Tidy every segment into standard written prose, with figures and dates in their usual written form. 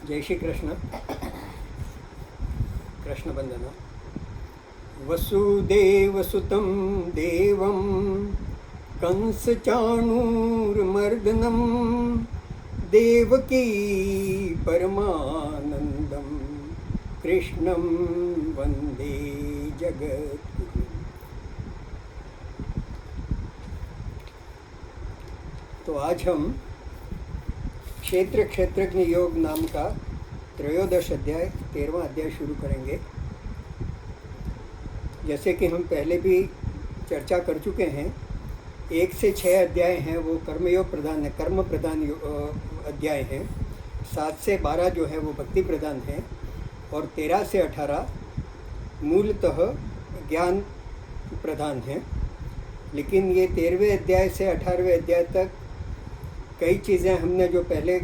जय श्री कृष्ण। कृष्ण वंदना। वसुदेवसुतं देवं कंसचाणूरमर्दनं देवकी परमानंदं कृष्णं वंदे जगद्गुरुं। तो आज हम क्षेत्र क्षेत्रज्ञ योग नाम का त्रयोदश अध्याय 13वां अध्याय शुरू करेंगे। जैसे कि हम पहले भी चर्चा कर चुके हैं, 1 से 6 अध्याय हैं वो कर्मयोग प्रधान है, कर्म प्रधान अध्याय हैं। 7 से 12 जो है वो भक्ति प्रधान है और 13 से 18 मूलतः ज्ञान प्रधान है। लेकिन ये 13वें अध्याय से 18वें अध्याय तक कई चीज़ें हमने जो पहले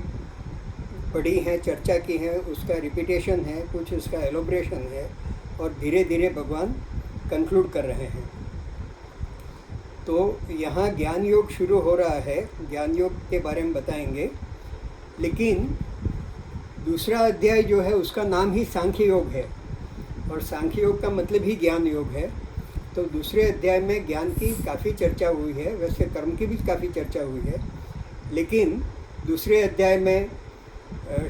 पढ़ी हैं, चर्चा की हैं, उसका रिपीटेशन है, कुछ उसका एलोब्रेशन है और धीरे धीरे भगवान कंक्लूड कर रहे हैं। तो यहाँ ज्ञान योग शुरू हो रहा है, ज्ञान योग के बारे में बताएंगे। लेकिन दूसरा अध्याय जो है उसका नाम ही सांख्य योग है और सांख्य योग का मतलब ही ज्ञान योग है। तो दूसरे अध्याय में ज्ञान की काफ़ी चर्चा हुई है, वैसे कर्म की भी काफ़ी चर्चा हुई है। लेकिन दूसरे अध्याय में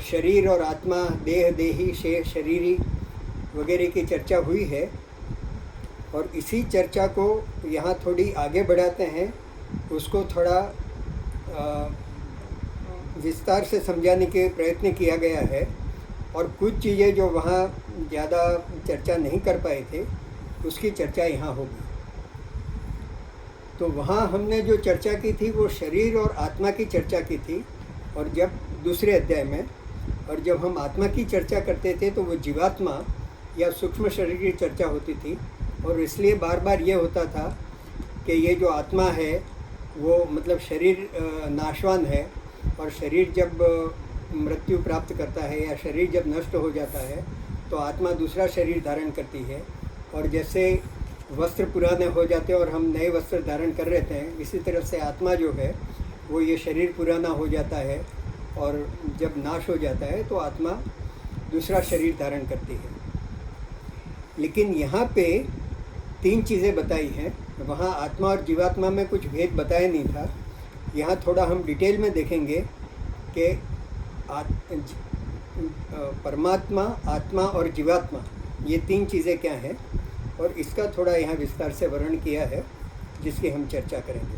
शरीर और आत्मा, देह देही शेष शरीरी वगैरह की चर्चा हुई है और इसी चर्चा को यहाँ थोड़ी आगे बढ़ाते हैं, उसको थोड़ा विस्तार से समझाने के प्रयत्न किया गया है और कुछ चीज़ें जो वहाँ ज़्यादा चर्चा नहीं कर पाए थे उसकी चर्चा यहाँ होगी। तो वहाँ हमने जो चर्चा की थी वो शरीर और आत्मा की चर्चा की थी और जब दूसरे अध्याय में, और जब हम आत्मा की चर्चा करते थे तो वो जीवात्मा या सूक्ष्म शरीर की चर्चा होती थी। और इसलिए बार बार ये होता था कि ये जो आत्मा है वो मतलब शरीर नाशवान है और शरीर जब मृत्यु प्राप्त करता है या शरीर जब नष्ट हो जाता है तो आत्मा दूसरा शरीर धारण करती है। और जैसे वस्त्र पुराने हो जाते हैं और हम नए वस्त्र धारण कर लेते हैं, इसी तरह से आत्मा जो है वो ये शरीर पुराना हो जाता है और जब नाश हो जाता है तो आत्मा दूसरा शरीर धारण करती है। लेकिन यहाँ पे 3 चीज़ें बताई हैं। वहाँ आत्मा और जीवात्मा में कुछ भेद बताया नहीं था। यहाँ थोड़ा हम डिटेल में देखेंगे कि परमात्मा, आत्मा और जीवात्मा ये 3 चीज़ें क्या हैं और इसका थोड़ा यहाँ विस्तार से वर्णन किया है जिसकी हम चर्चा करेंगे।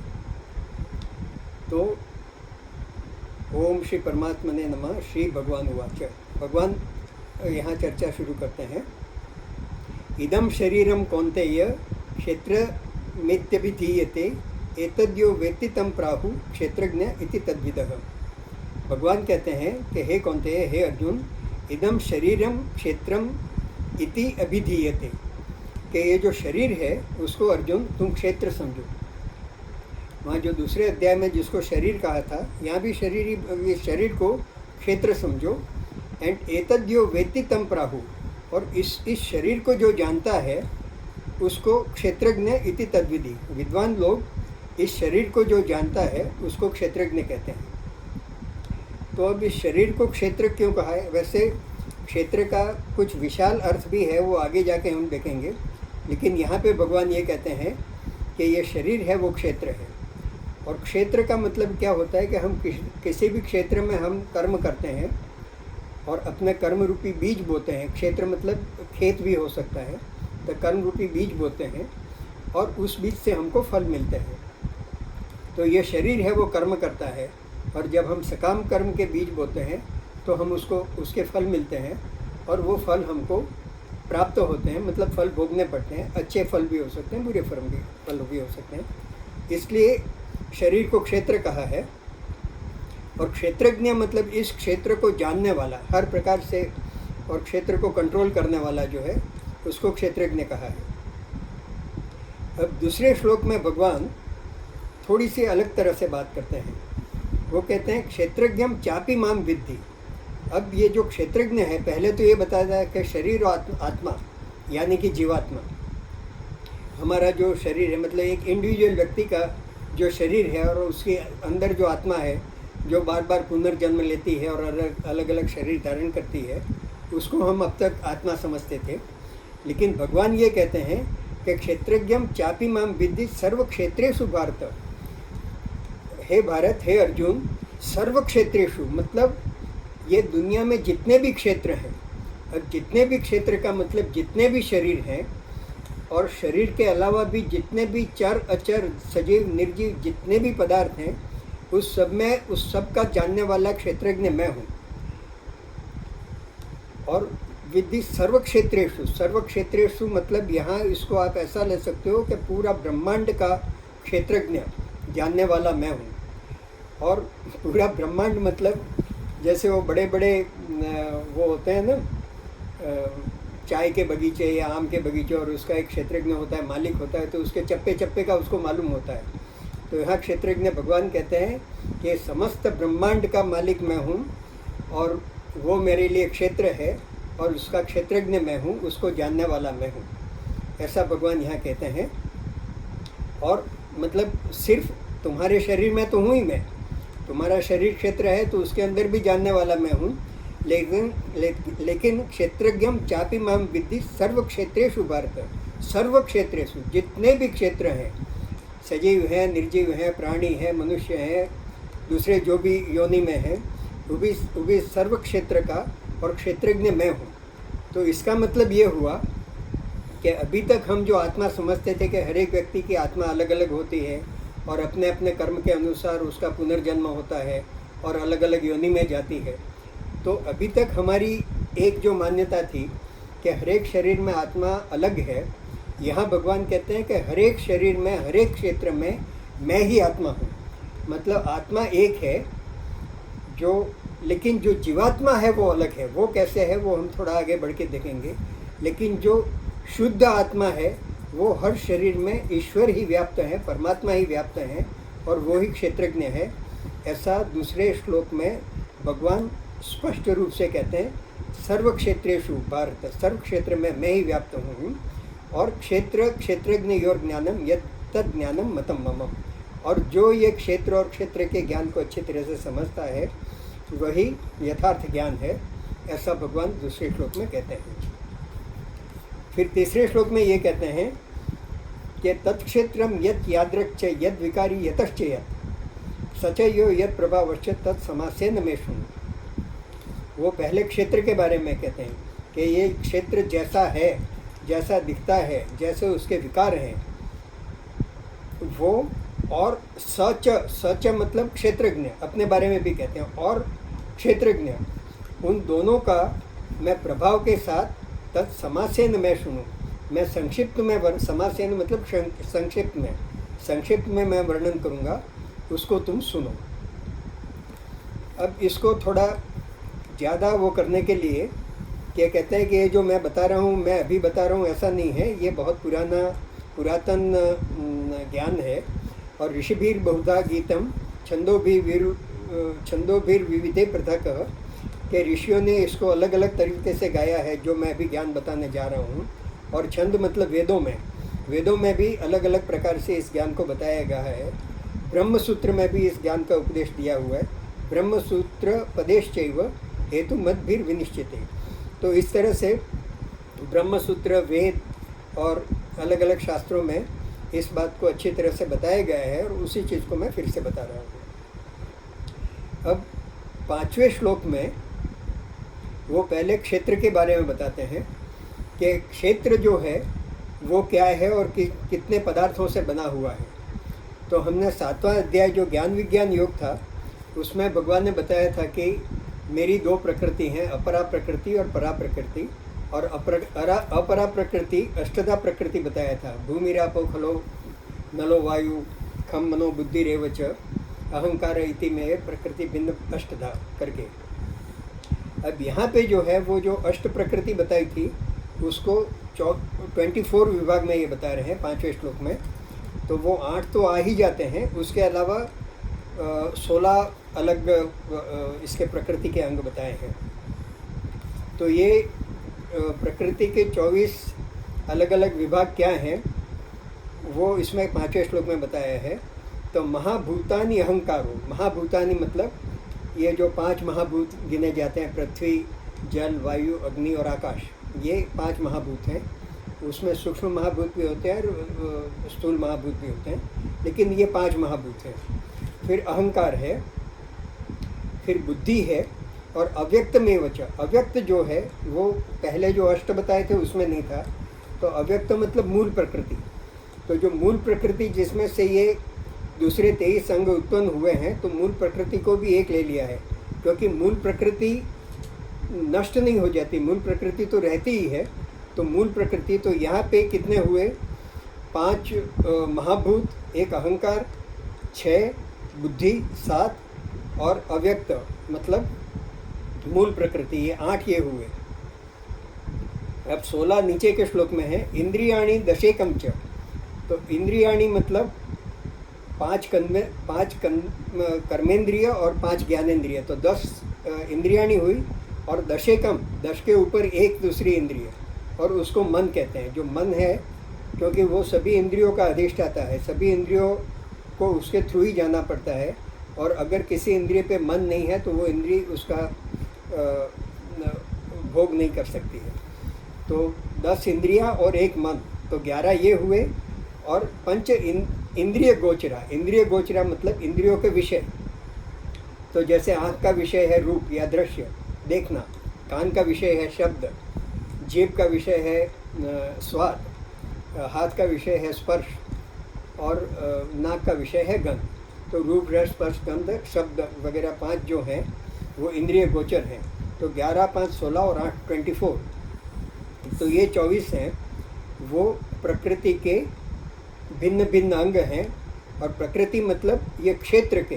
तो ओम श्री परमात्मने नमः। श्री भगवान उवाच। भगवान यहाँ चर्चा शुरू करते हैं। इदं शरीरं कौन्तेय क्षेत्रमित्यभिधीयते एतद्यो वेत्ति तं प्राहु क्षेत्रज्ञ इति तद्विदः। भगवान कहते हैं कि हे कौन्तेय, हे अर्जुन, इदं शरीरं क्षेत्रम इति अभिधीयते, कि ये जो शरीर है उसको अर्जुन तुम क्षेत्र समझो। वहाँ जो दूसरे अध्याय में जिसको शरीर कहा था, यहाँ भी ये शरीर को क्षेत्र समझो। एंड एतद्यो वेत्ति तं प्राहु, और इस शरीर को जो जानता है उसको क्षेत्रज्ञ इति तद्विधि। विद्वान लोग इस शरीर को जो जानता है उसको क्षेत्रज्ञ कहते हैं। तो अब इस शरीर को क्षेत्र क्यों कहा है? वैसे क्षेत्र का कुछ विशाल अर्थ भी है, वो आगे जाके हम देखेंगे। लेकिन यहाँ पे भगवान ये कहते हैं कि ये शरीर है वो क्षेत्र है। और क्षेत्र का मतलब क्या होता है कि हम किसी भी क्षेत्र में हम कर्म करते हैं और अपने कर्म रूपी बीज बोते हैं। क्षेत्र मतलब खेत भी हो सकता है, तो कर्म रूपी बीज बोते हैं और उस बीज से हमको फल मिलते हैं। तो ये शरीर है वो कर्म करता है और जब हम सकाम कर्म के बीज बोते हैं तो हम उसके फल मिलते हैं और वो फल हमको प्राप्त होते हैं, मतलब फल भोगने पड़ते हैं। अच्छे फल भी हो सकते हैं, बुरे फल भी हो सकते हैं। इसलिए शरीर को क्षेत्र कहा है। और क्षेत्रज्ञ मतलब इस क्षेत्र को जानने वाला हर प्रकार से, और क्षेत्र को कंट्रोल करने वाला जो है उसको क्षेत्रज्ञ कहा है। अब दूसरे श्लोक में भगवान थोड़ी सी अलग तरह से बात करते हैं। वो कहते हैं क्षेत्रज्ञम चापि माम विद्धि। अब ये जो क्षेत्रज्ञ है, पहले तो ये बताया है कि शरीर और आत्मा यानी कि जीवात्मा, हमारा जो शरीर है मतलब एक इंडिविजुअल व्यक्ति का जो शरीर है और उसके अंदर जो आत्मा है जो बार बार पुनर्जन्म लेती है और अलग अलग शरीर धारण करती है, उसको हम अब तक आत्मा समझते थे। लेकिन भगवान ये कहते हैं कि क्षेत्रज्ञम चापि माम विद्धि सर्व क्षेत्रेषु भारत। हे भारत, हे अर्जुन, सर्व क्षेत्रेषु मतलब ये दुनिया में जितने भी क्षेत्र हैं, अब जितने भी क्षेत्र का मतलब जितने भी शरीर हैं, और शरीर के अलावा भी जितने भी चर अचर सजीव निर्जीव जितने भी पदार्थ हैं, उस सब में उस सब का जानने वाला क्षेत्रज्ञ मैं हूँ। और विद्धि सर्व क्षेत्रेषु, सर्व क्षेत्रेषु मतलब यहाँ इसको आप ऐसा ले सकते हो कि पूरा ब्रह्मांड का क्षेत्रज्ञ जानने वाला मैं हूँ। और पूरा ब्रह्मांड मतलब जैसे वो बड़े बड़े वो होते हैं ना, चाय के बगीचे या आम के बगीचे, और उसका एक क्षेत्रज्ञ होता है, मालिक होता है, तो उसके चप्पे चप्पे का उसको मालूम होता है। तो यहाँ क्षेत्रज्ञ भगवान कहते हैं कि समस्त ब्रह्मांड का मालिक मैं हूँ और वो मेरे लिए क्षेत्र है और उसका क्षेत्रज्ञ मैं हूँ, उसको जानने वाला मैं हूँ, ऐसा भगवान यहाँ कहते हैं। और मतलब सिर्फ तुम्हारे शरीर में तो हूँ ही मैं, तुम्हारा शरीर क्षेत्र है तो उसके अंदर भी जानने वाला मैं हूँ, लेकिन क्षेत्रज्ञम चापि माम विद्धि सर्व क्षेत्रेषु भारत। सर्व क्षेत्रेषु जितने भी क्षेत्र हैं, सजीव हैं, निर्जीव हैं, प्राणी हैं, मनुष्य हैं, दूसरे जो भी योनि में हैं, वो भी सर्व क्षेत्र का और क्षेत्रज्ञ मैं हूँ। तो इसका मतलब ये हुआ कि अभी तक हम जो आत्मा समझते थे कि हर एक व्यक्ति की आत्मा अलग अलग होती है और अपने अपने कर्म के अनुसार उसका पुनर्जन्म होता है और अलग अलग योनि में जाती है, तो अभी तक हमारी एक जो मान्यता थी कि हर एक शरीर में आत्मा अलग है, यहाँ भगवान कहते हैं कि हर एक शरीर में, हर एक क्षेत्र में मैं ही आत्मा हूँ। मतलब आत्मा एक है जो, लेकिन जो जीवात्मा है वो अलग है। वो कैसे है वो हम थोड़ा आगे बढ़ के देखेंगे। लेकिन जो शुद्ध आत्मा है वो हर शरीर में ईश्वर ही व्याप्त है, परमात्मा ही व्याप्त है और वो ही क्षेत्रज्ञ है। ऐसा दूसरे श्लोक में भगवान स्पष्ट रूप से कहते हैं, सर्व क्षेत्रेषु भारत, सर्व क्षेत्र में मैं ही व्याप्त हूँ। और क्षेत्रज्ञ योर ज्ञानम यत् तद ज्ञानम मतम मम। और जो ये क्षेत्र और क्षेत्र के ज्ञान को अच्छी तरह से समझता है वही यथार्थ ज्ञान है, ऐसा भगवान दूसरे श्लोक में कहते हैं। फिर तीसरे श्लोक में ये कहते हैं कि तत्क्षेत्रम यत् यादृक् च यद् विकारी यतश्च यत् सचयो यत् प्रभावश्च तत् समासेन मे शृणु। वो पहले क्षेत्र के बारे में कहते हैं कि ये क्षेत्र जैसा है, जैसा दिखता है, जैसे उसके विकार हैं वो, और सच मतलब क्षेत्रज्ञ अपने बारे में भी कहते हैं, और क्षेत्रज्ञ, उन दोनों का मैं प्रभाव के साथ तत्समासेन मैं सुनूँ। मैं संक्षिप्त में, समासेन मतलब संक्षिप्त में मैं वर्णन करूँगा, उसको तुम सुनो। अब इसको थोड़ा ज़्यादा वो करने के लिए क्या कहते हैं कि ये जो मैं बता रहा हूँ, मैं अभी बता रहा हूँ, ऐसा नहीं है, ये बहुत पुरातन ज्ञान है। और ऋषिभिर बहुधा गीतम छंदोभिर्विविधे पृथक्, के ऋषियों ने इसको अलग अलग तरीके से गाया है, जो मैं अभी ज्ञान बताने जा रहा हूँ। और छंद मतलब वेदों में भी अलग अलग प्रकार से इस ज्ञान को बताया गया है। ब्रह्मसूत्र में भी इस ज्ञान का उपदेश दिया हुआ है। ब्रह्मसूत्र पदेश्चैव हेतु मद्भिर विनिश्चिते। तो इस तरह से ब्रह्मसूत्र, वेद और अलग अलग शास्त्रों में इस बात को अच्छी तरह से बताया गया है और उसी चीज़ को मैं फिर से बता रहा हूँ। अब 5वें श्लोक में वो पहले क्षेत्र के बारे में बताते हैं कि क्षेत्र जो है वो क्या है और कितने पदार्थों से बना हुआ है। तो हमने 7वां अध्याय जो ज्ञान विज्ञान योग था उसमें भगवान ने बताया था कि मेरी 2 प्रकृति हैं, अपरा प्रकृति और परा प्रकृति। और अपरा प्रकृति अष्टधा प्रकृति बताया था, भूमिरापो खलो नलो वायु खम मनो बुद्धि रेवच अहंकार इति में प्रकृति भिन्न अष्टधा करके। अब यहाँ पे जो है वो जो अष्ट प्रकृति बताई थी उसको 24 विभाग में ये बता रहे हैं 5वें श्लोक में। तो वो 8 तो आ ही जाते हैं, उसके अलावा 16 अलग इसके प्रकृति के अंग बताए हैं। तो ये प्रकृति के 24 अलग अलग विभाग क्या हैं वो इसमें 5वें श्लोक में बताया है। तो महाभूतानि अहंकारो, महाभूतानि मतलब ये जो 5 महाभूत गिने जाते हैं, पृथ्वी, जल, वायु, अग्नि और आकाश, ये 5 महाभूत हैं। उसमें सूक्ष्म महाभूत भी होते हैं और स्थूल महाभूत भी होते हैं, लेकिन ये 5 महाभूत हैं। फिर अहंकार है, फिर बुद्धि है, और अव्यक्त में वच, अव्यक्त जो है वो पहले जो अष्ट बताए थे उसमें नहीं था। तो अव्यक्त मतलब मूल प्रकृति। तो जो मूल प्रकृति जिसमें से ये दूसरे 23 अंग उत्पन्न हुए हैं, तो मूल प्रकृति को भी एक ले लिया है, क्योंकि मूल प्रकृति नष्ट नहीं हो जाती, मूल प्रकृति तो रहती ही है। तो मूल प्रकृति, तो यहाँ पे कितने हुए? 5 महाभूत, 1 अहंकार, 6 बुद्धि, 7 और अव्यक्त मतलब मूल प्रकृति, ये 8 ये हुए। अब 16 नीचे के श्लोक में है, इंद्रियाणि दशेकम च। तो इंद्रियाणि मतलब 5 कर्मेंद्रिय और 5 ज्ञानेंद्रिय, तो 10 इंद्रियाणि हुई। और दशेकम, 10 के ऊपर एक दूसरी इंद्रिय, और उसको मन कहते हैं। जो मन है, क्योंकि वो सभी इंद्रियों का अधिष्ठाता है, सभी इंद्रियों को उसके थ्रू ही जाना पड़ता है, और अगर किसी इंद्रिय पे मन नहीं है तो वो इंद्रिय उसका भोग नहीं कर सकती है। तो 10 इंद्रियां और 1 मन, तो 11 ये हुए। और पंच इंद्रिय गोचरा, इंद्रिय गोचरा मतलब इंद्रियों के विषय। तो जैसे आँख का विषय है रूप या दृश्य, देखना, कान का विषय है शब्द, जीभ का विषय है स्वाद, हाथ का विषय है स्पर्श, और नाक का विषय है गंध। तो रूप, रस, स्पर्श, गंध, शब्द वगैरह 5 जो हैं वो इंद्रिय गोचर हैं। तो 11, 5, 16 और 8, 24। तो ये 24 हैं, वो प्रकृति के भिन्न भिन्न अंग हैं। और प्रकृति मतलब ये क्षेत्र के।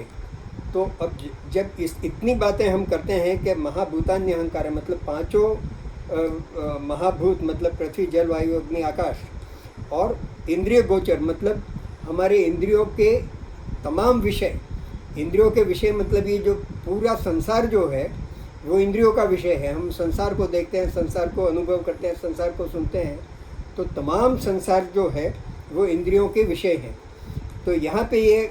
तो अब जब इतनी बातें हम करते हैं कि महाभूतान्य अहंकार है, मतलब 5 महाभूत मतलब पृथ्वी, जल, वायु, अग्नि, आकाश, और इंद्रिय गोचर मतलब हमारे इंद्रियों के तमाम विषय। इंद्रियों के विषय मतलब ये जो पूरा संसार जो है वो इंद्रियों का विषय है। हम संसार को देखते हैं, संसार को अनुभव करते हैं, संसार को सुनते हैं, तो तमाम संसार जो है वो इंद्रियों के विषय हैं। तो यहाँ पे ये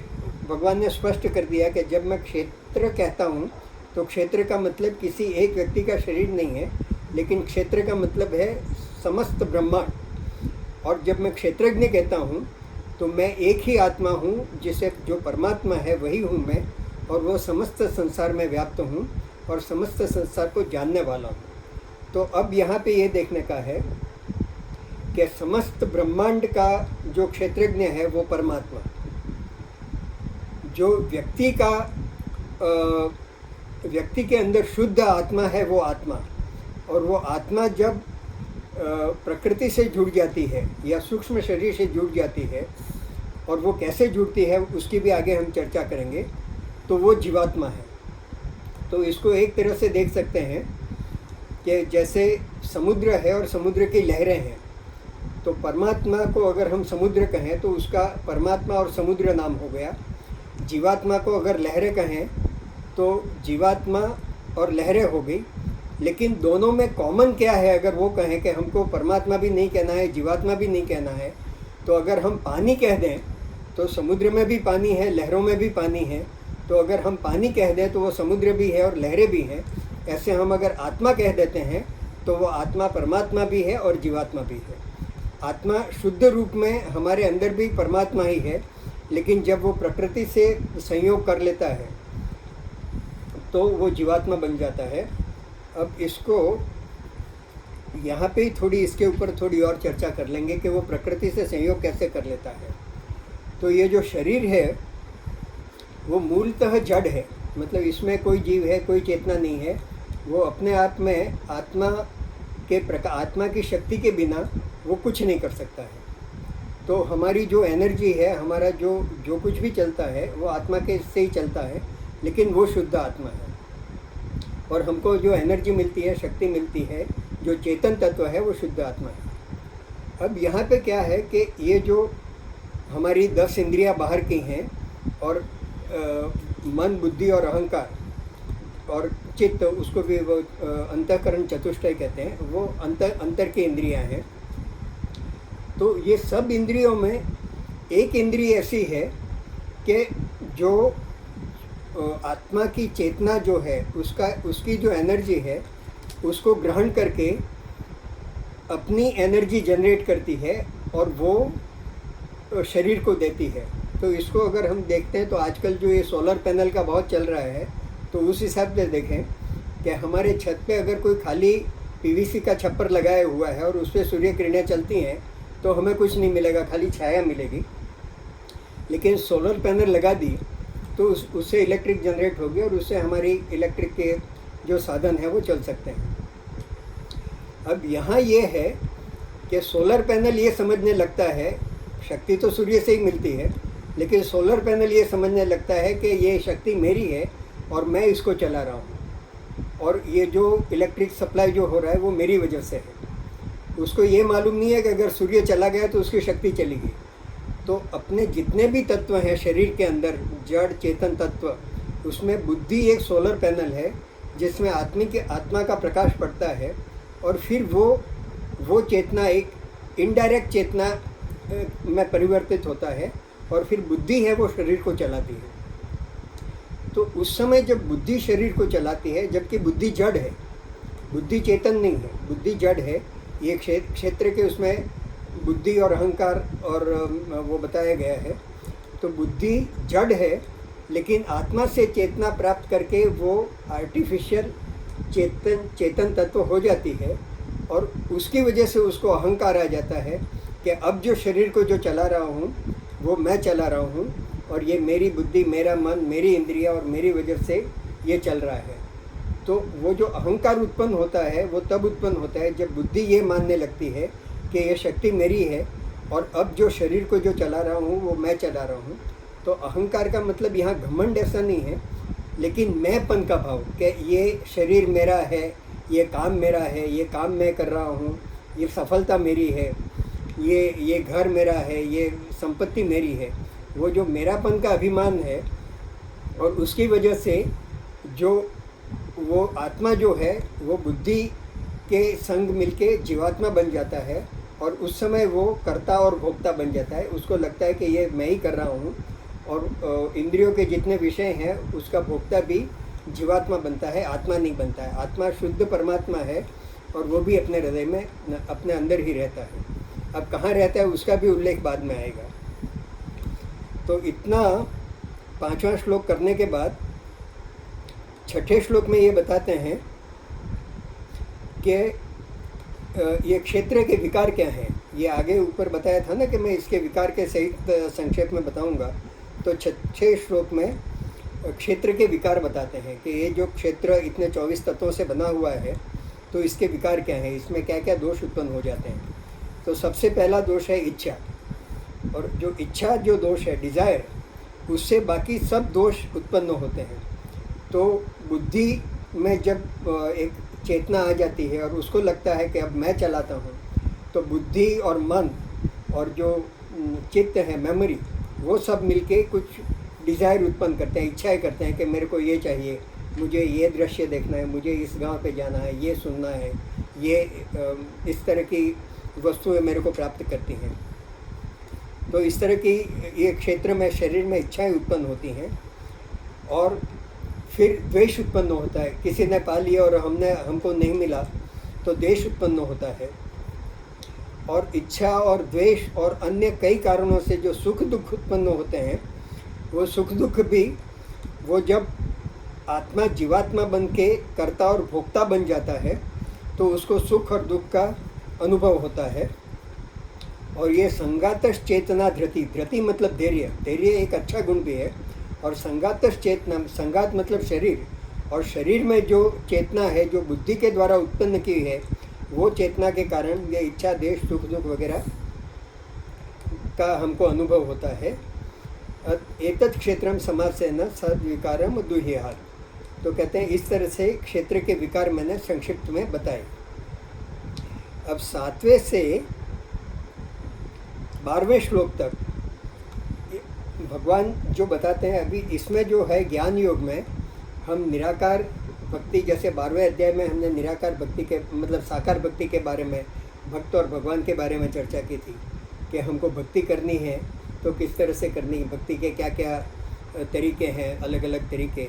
भगवान ने स्पष्ट कर दिया कि जब मैं क्षेत्र कहता हूँ तो क्षेत्र का मतलब किसी एक व्यक्ति का शरीर नहीं है, लेकिन क्षेत्र का मतलब है समस्त ब्रह्मांड। और जब मैं क्षेत्रज्ञ कहता हूँ तो मैं एक ही आत्मा हूँ, जिसे जो परमात्मा है वही हूँ मैं, और वो समस्त संसार में व्याप्त हूँ और समस्त संसार को जानने वाला हूँ। तो अब यहाँ पे ये देखने का है कि समस्त ब्रह्मांड का जो क्षेत्रज्ञ है वो परमात्मा, जो व्यक्ति के अंदर शुद्ध आत्मा है वो आत्मा, और वो आत्मा जब प्रकृति से जुड़ जाती है या सूक्ष्म शरीर से जुड़ जाती है, और वो कैसे जुड़ती है उसकी भी आगे हम चर्चा करेंगे, तो वो जीवात्मा है। तो इसको एक तरह से देख सकते हैं कि जैसे समुद्र है और समुद्र की लहरें हैं, तो परमात्मा को अगर हम समुद्र कहें तो उसका परमात्मा और समुद्र नाम हो गया। जीवात्मा को अगर लहरें कहें तो जीवात्मा और लहरें हो गई। लेकिन दोनों में कॉमन क्या है? अगर वो कहें कि हमको परमात्मा भी नहीं कहना है, जीवात्मा भी नहीं कहना है, तो अगर हम पानी कह दें तो समुद्र में भी पानी है, लहरों में भी पानी है। तो अगर हम पानी कह दें तो वो समुद्र भी है और लहरें भी हैं। ऐसे हम अगर आत्मा कह देते हैं तो वो आत्मा परमात्मा भी है और जीवात्मा भी है। आत्मा शुद्ध रूप में हमारे अंदर भी परमात्मा ही है, लेकिन जब वो प्रकृति से संयोग कर लेता है तो वो जीवात्मा बन जाता है। अब इसको यहाँ पे ही थोड़ी इसके ऊपर थोड़ी और चर्चा कर लेंगे कि वो प्रकृति से संयोग कैसे कर लेता है। तो ये जो शरीर है वो मूलतः जड़ है, मतलब इसमें कोई जीव है, कोई चेतना नहीं है। वो अपने आप में आत्मा की शक्ति के बिना वो कुछ नहीं कर सकता है। तो हमारी जो एनर्जी है, हमारा जो कुछ भी चलता है वो आत्मा के से ही चलता है, लेकिन वो शुद्ध आत्मा है। और हमको जो एनर्जी मिलती है, शक्ति मिलती है, जो चेतन तत्व है वो शुद्ध आत्मा है। अब यहाँ पे क्या है कि ये जो हमारी 10 इंद्रियाँ बाहर की हैं, और मन, बुद्धि और अहंकार और चित्त, उसको भी वो अंतःकरण चतुष्टय कहते हैं, वो अंतर की इंद्रियां हैं। तो ये सब इंद्रियों में एक इंद्रिय ऐसी है कि जो आत्मा की चेतना जो है उसकी जो एनर्जी है उसको ग्रहण करके अपनी एनर्जी जनरेट करती है और वो शरीर को देती है। तो इसको अगर हम देखते हैं तो आजकल जो ये सोलर पैनल का बहुत चल रहा है, तो उस हिसाब से देखें कि हमारे छत पे अगर कोई खाली पीवीसी का छप्पर लगाया हुआ है और उस पर सूर्य किरणें चलती हैं तो हमें कुछ नहीं मिलेगा, खाली छाया मिलेगी। लेकिन सोलर पैनल लगा दी तो उससे इलेक्ट्रिक जनरेट होगी और उससे हमारी इलेक्ट्रिक के जो साधन है वो चल सकते हैं। अब यहाँ ये है कि सोलर पैनल ये समझने लगता है, शक्ति तो सूर्य से ही मिलती है, लेकिन सोलर पैनल ये समझने लगता है कि ये शक्ति मेरी है और मैं इसको चला रहा हूँ और ये जो इलेक्ट्रिक सप्लाई जो हो रहा है वो मेरी वजह से है। उसको ये मालूम नहीं है कि अगर सूर्य चला गया तो उसकी शक्ति चलेगी। तो अपने जितने भी तत्व हैं शरीर के अंदर, जड़ चेतन तत्व, उसमें बुद्धि एक सोलर पैनल है जिसमें आत्मा का प्रकाश पड़ता है और फिर वो चेतना एक इनडायरेक्ट चेतना में परिवर्तित होता है और फिर बुद्धि है वो शरीर को चलाती है। तो उस समय जब बुद्धि शरीर को चलाती है, जबकि बुद्धि जड़ है, बुद्धि चेतन नहीं है, बुद्धि जड़ है। ये क्षेत्र के उसमें बुद्धि और अहंकार और वो बताया गया है। तो बुद्धि जड़ है, लेकिन आत्मा से चेतना प्राप्त करके वो आर्टिफिशियल चेतन तत्व हो जाती है और उसकी वजह से उसको अहंकार आ जाता है कि अब जो शरीर को जो चला रहा हूँ वो मैं चला रहा हूँ और ये मेरी बुद्धि, मेरा मन, मेरी इंद्रिया और मेरी वजह से ये चल रहा है। तो वो जो अहंकार उत्पन्न होता है वो तब उत्पन्न होता है जब बुद्धि ये मानने लगती है कि ये शक्ति मेरी है और अब जो शरीर को जो चला रहा हूँ वो मैं चला रहा हूँ। तो अहंकार का मतलब यहाँ घमंड ऐसा नहीं है, लेकिन मैंपन का भाव कि ये शरीर मेरा है, ये काम मेरा है, ये काम मैं कर रहा हूँ, ये सफलता मेरी है, ये घर मेरा है, ये संपत्ति मेरी है। वो जो मेरापन का अभिमान है और उसकी वजह से जो वो आत्मा जो है वो बुद्धि के संग मिलके जीवात्मा बन जाता है और उस समय वो कर्ता और भोक्ता बन जाता है। उसको लगता है कि ये मैं ही कर रहा हूँ और इंद्रियों के जितने विषय हैं उसका भोक्ता भी जीवात्मा बनता है, आत्मा नहीं बनता है। आत्मा शुद्ध परमात्मा है और वो भी अपने हृदय में अपने अंदर ही रहता है। अब कहाँ रहता है उसका भी उल्लेख बाद में आएगा। तो इतना 5वां श्लोक करने के बाद 6ठे श्लोक में ये बताते हैं कि ये क्षेत्र के विकार क्या हैं। ये आगे ऊपर बताया था ना कि मैं इसके विकार के सहित संक्षेप में बताऊंगा। तो 6ठे श्लोक में क्षेत्र के विकार बताते हैं कि ये जो क्षेत्र इतने 24 तत्वों से बना हुआ है तो इसके विकार क्या हैं, इसमें क्या क्या दोष उत्पन्न हो जाते हैं। तो सबसे पहला दोष है इच्छा, और जो इच्छा जो दोष है डिज़ायर, उससे बाकी सब दोष उत्पन्न होते हैं। तो बुद्धि में जब एक चेतना आ जाती है और उसको लगता है कि अब मैं चलाता हूँ, तो बुद्धि और मन और जो चित्त है, मेमोरी, वो सब मिलके कुछ डिज़ायर उत्पन्न करते हैं, इच्छाएं करते हैं कि मेरे को ये चाहिए, मुझे ये दृश्य देखना है, मुझे इस गांव पे जाना है, ये सुनना है, ये इस तरह की वस्तुएं मेरे को प्राप्त करती हैं। तो इस तरह की ये क्षेत्र में शरीर में इच्छाएं उत्पन्न होती हैं और फिर द्वेष उत्पन्न होता है। किसी ने पा लिया और हमको नहीं मिला तो द्वेष उत्पन्न होता है। और इच्छा और द्वेष और अन्य कई कारणों से जो सुख दुख उत्पन्न होते हैं, वो सुख दुख भी वो जब आत्मा जीवात्मा बन के कर्ता और भोक्ता बन जाता है तो उसको सुख और दुख का अनुभव होता है। और ये संगातश चेतना धृति, धृति मतलब धैर्य, धैर्य एक अच्छा गुण भी है। और संगातश चेतना, संगात मतलब शरीर, और शरीर में जो चेतना है जो बुद्धि के द्वारा उत्पन्न की है, वो चेतना के कारण ये इच्छा देश सुख दुख वगैरह का हमको अनुभव होता है। एतत् क्षेत्रम समासेन सद्विकारम दुह्येहात्। तो कहते हैं इस तरह से क्षेत्र के विकार मैंने संक्षिप्त में बताए। अब 7वें से 12वें श्लोक तक भगवान जो बताते हैं, अभी इसमें जो है ज्ञान योग में हम निराकार भक्ति, जैसे 12वें अध्याय में हमने निराकार भक्ति के मतलब साकार भक्ति के बारे में, भक्त और भगवान के बारे में चर्चा की थी कि हमको भक्ति करनी है तो किस तरह से करनी है, भक्ति के क्या क्या तरीके हैं, अलग अलग तरीके।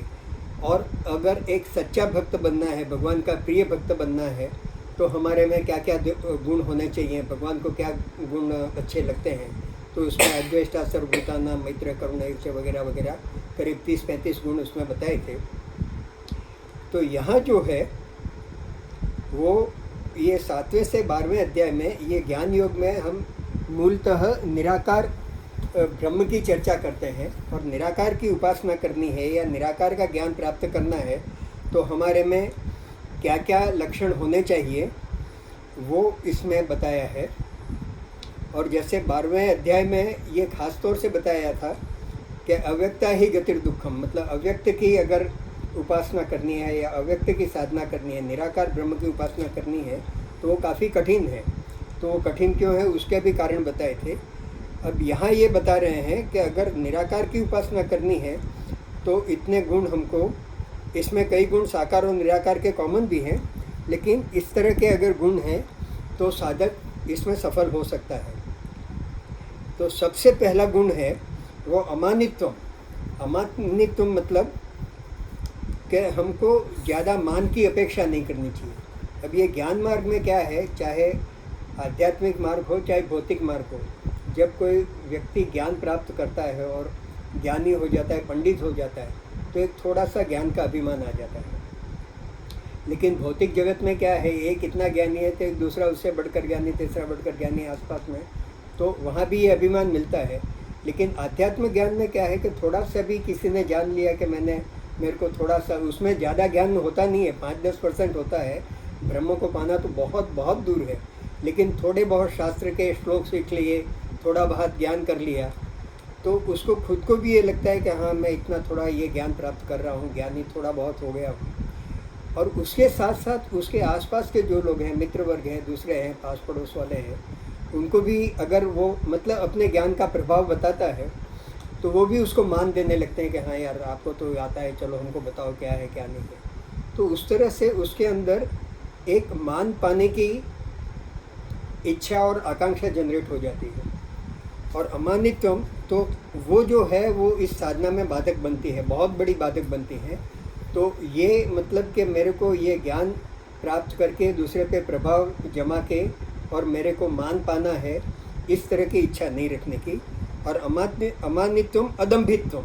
और अगर एक सच्चा भक्त बनना है, भगवान का प्रिय भक्त बनना है, तो हमारे में क्या क्या गुण होने चाहिए, भगवान को क्या गुण अच्छे लगते हैं। तो उसमें अद्वेष्टा, सर्वभूतानां, मैत्र, करुणा, ईर्ष्या वगैरह वगैरह करीब 30-35 गुण उसमें बताए थे। तो यहाँ जो है वो ये 7वें से 12वें अध्याय में, ये ज्ञान योग में हम मूलतः निराकार ब्रह्म की चर्चा करते हैं। और निराकार की उपासना करनी है या निराकार का ज्ञान प्राप्त करना है तो हमारे में क्या क्या लक्षण होने चाहिए वो इसमें बताया है। और जैसे 12वें अध्याय में ये खास तौर से बताया था कि अव्यक्ता ही गतिर दुखम, मतलब अव्यक्त की अगर उपासना करनी है या अव्यक्त की साधना करनी है, निराकार ब्रह्म की उपासना करनी है, तो वो काफ़ी कठिन है। तो वो कठिन क्यों है उसके भी कारण बताए थे। अब यहाँ ये बता रहे हैं कि अगर निराकार की उपासना करनी है तो इतने गुण हमको, इसमें कई गुण साकार और निराकार के कॉमन भी हैं, लेकिन इस तरह के अगर गुण हैं तो साधक इसमें सफल हो सकता है। तो सबसे पहला गुण है वो अमानित्वम। अमानित्वम मतलब कि हमको ज़्यादा मान की अपेक्षा नहीं करनी चाहिए। अब ये ज्ञान मार्ग में क्या है, चाहे आध्यात्मिक मार्ग हो चाहे भौतिक मार्ग हो, जब कोई व्यक्ति ज्ञान प्राप्त करता है और ज्ञानी हो जाता है, पंडित हो जाता है, तो एक थोड़ा सा ज्ञान का अभिमान आ जाता है। लेकिन भौतिक जगत में क्या है, एक इतना ज्ञानी है तो एक दूसरा उससे बढ़कर ज्ञानी, तीसरा बढ़कर ज्ञानी आसपास में, तो वहाँ भी ये अभिमान मिलता है। लेकिन आध्यात्मिक ज्ञान में क्या है कि थोड़ा सा भी किसी ने जान लिया कि मेरे को थोड़ा सा, उसमें ज़्यादा ज्ञान होता नहीं है, 5-10% होता है। ब्रह्म को पाना तो बहुत बहुत दूर है, लेकिन थोड़े बहुत शास्त्र के श्लोक सीख लिए, थोड़ा बहुत ज्ञान कर लिया, तो उसको खुद को भी ये लगता है कि हाँ मैं इतना थोड़ा ये ज्ञान प्राप्त कर रहा हूँ, ज्ञानी थोड़ा बहुत हो गया हूँ। और उसके साथ साथ उसके आसपास के जो लोग हैं, मित्र वर्ग हैं, दूसरे हैं, पास पड़ोस वाले हैं, उनको भी अगर वो मतलब अपने ज्ञान का प्रभाव बताता है तो वो भी उसको मान देने लगते हैं कि हाँ यार आपको तो आता है, चलो हमको बताओ क्या है क्या नहीं है। तो उस तरह से उसके अंदर एक मान पाने की इच्छा और आकांक्षा जनरेट हो जाती है। और अमानित्वम तो वो जो है वो इस साधना में बाधक बनती है, बहुत बड़ी बाधक बनती है। तो ये मतलब कि मेरे को ये ज्ञान प्राप्त करके दूसरे पे प्रभाव जमा के और मेरे को मान पाना है, इस तरह की इच्छा नहीं रखने की। और अमानित्वम अदम्भित्वम,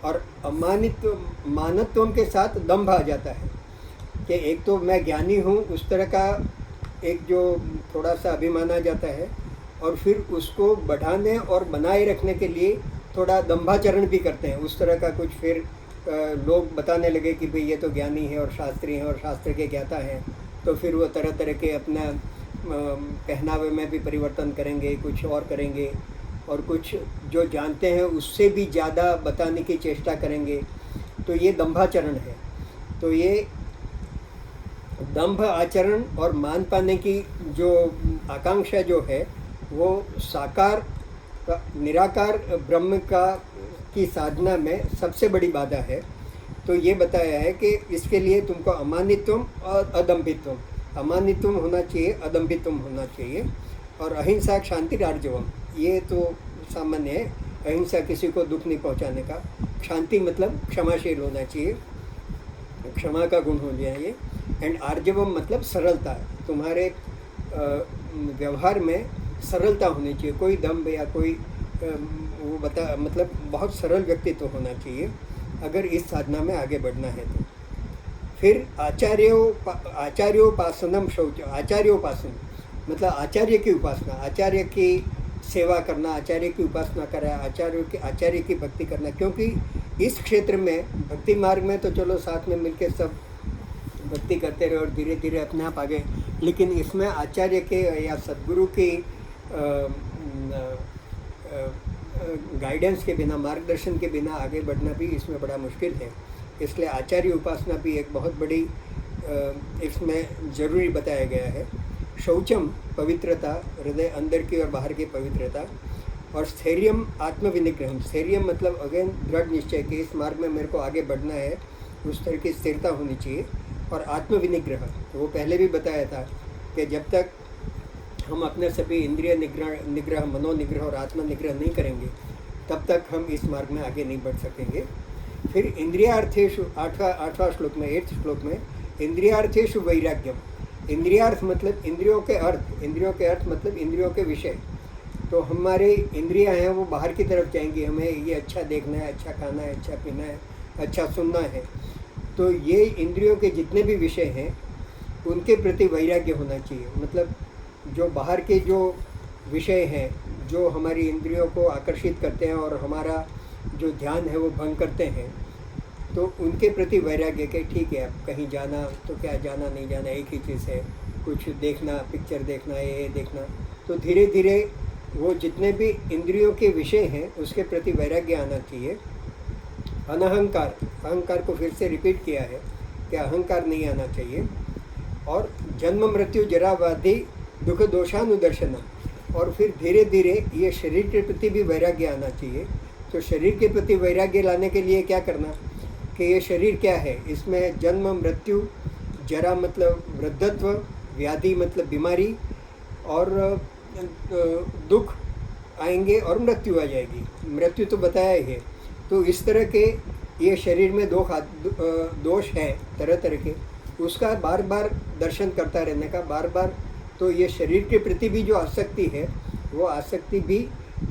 और अमानित्व मानत्वम के साथ दम्भ आ जाता है कि एक तो मैं ज्ञानी हूँ, उस तरह का एक जो थोड़ा सा अभिमान आ जाता है, और फिर उसको बढ़ाने और बनाए रखने के लिए थोड़ा दम्भाचरण भी करते हैं। उस तरह का कुछ फिर लोग बताने लगे कि भाई ये तो ज्ञानी है और शास्त्री हैं और शास्त्र के ज्ञाता हैं, तो फिर वो तरह तरह के अपना पहनावे में भी परिवर्तन करेंगे, कुछ और करेंगे, और कुछ जो जानते हैं उससे भी ज़्यादा बताने की चेष्टा करेंगे। तो ये दंभाचरण है। तो ये दंभ आचरण और मान पाने की जो आकांक्षा जो है वो साकार का, निराकार ब्रह्म का की साधना में सबसे बड़ी बाधा है। तो ये बताया है कि इसके लिए तुमको अमानित्वम और अदम्भित्वम, अमानित्वम होना चाहिए, अदम्भित्वम होना चाहिए, और अहिंसा, शांति, आर्जवम, ये तो सामान्य है। अहिंसा किसी को दुख नहीं पहुंचाने का, शांति मतलब क्षमाशील होना चाहिए, क्षमा का गुण हो चाहिए, एंड आर्जवम मतलब सरलता, तुम्हारे व्यवहार में सरलता होनी चाहिए, कोई दम्भ या कोई वो मतलब बहुत सरल व्यक्तित्व होना चाहिए अगर इस साधना में आगे बढ़ना है। तो फिर आचार्योपासनम शौच, आचार्योपासन मतलब आचार्य की उपासना, आचार्य की सेवा करना, आचार्य की उपासना करा, आचार्य की भक्ति करना। क्योंकि इस क्षेत्र में भक्ति मार्ग में तो चलो साथ में मिलके सब भक्ति करते रहे और धीरे धीरे अपने आप आगे, लेकिन इसमें आचार्य के या सद्गुरु की गाइडेंस के बिना, मार्गदर्शन के बिना आगे बढ़ना भी इसमें बड़ा मुश्किल है। इसलिए आचार्य उपासना भी एक बहुत बड़ी इसमें ज़रूरी बताया गया है। शौचम पवित्रता, हृदय अंदर की और बाहर की पवित्रता, और स्थैर्यम आत्मविनिग्रहम, स्थैर्यम मतलब अगेन दृढ़ निश्चय कि इस मार्ग में मेरे को आगे बढ़ना है, उस तरह की स्थिरता होनी चाहिए। और आत्मविनिग्रह तो वो पहले भी बताया था कि जब तक हम अपने सभी इंद्रिय निग्रह, मनोनिग्रह और आत्मनिग्रह नहीं करेंगे तब तक हम इस मार्ग में आगे नहीं बढ़ सकेंगे। फिर इंद्रियार्थेषु 8वां श्लोक में 8th श्लोक में इंद्रियार्थेषु वैराग्यम। इंद्रियार्थ मतलब इंद्रियों के अर्थ, इंद्रियों के अर्थ मतलब इंद्रियों के विषय। तो हमारे इंद्रियां हैं वो बाहर की तरफ जाएंगी, हमें ये अच्छा देखना है, अच्छा खाना है, अच्छा पीना है, अच्छा सुनना है। तो ये इंद्रियों के जितने भी विषय हैं उनके प्रति वैराग्य होना चाहिए। मतलब जो बाहर के जो विषय हैं जो हमारी इंद्रियों को आकर्षित करते हैं और हमारा जो ध्यान है वो भंग करते हैं, तो उनके प्रति वैराग्य के ठीक है, अब कहीं जाना तो क्या, जाना नहीं जाना एक ही चीज़ है, कुछ देखना, पिक्चर देखना, ये देखना। तो धीरे धीरे वो जितने भी इंद्रियों के विषय हैं उसके प्रति वैराग्य आना चाहिए। अनहंकार, अहंकार को फिर से रिपीट किया है कि अहंकार नहीं आना चाहिए। और जन्म मृत्यु जरा व्याधि दुख दोषानुदर्शन, और फिर धीरे धीरे ये शरीर के प्रति भी वैराग्य आना चाहिए। तो शरीर के प्रति वैराग्य लाने के लिए क्या करना कि ये शरीर क्या है, इसमें जन्म मृत्यु, जरा मतलब वृद्धत्व, व्याधि मतलब बीमारी, और दुख आएंगे और मृत्यु आ जाएगी। मृत्यु तो बताया ही है। तो इस तरह के ये शरीर में दोष हैं तरह तरह के, उसका बार बार दर्शन करता रहने का, बार बार। तो ये शरीर के प्रति भी जो आसक्ति है वो आसक्ति भी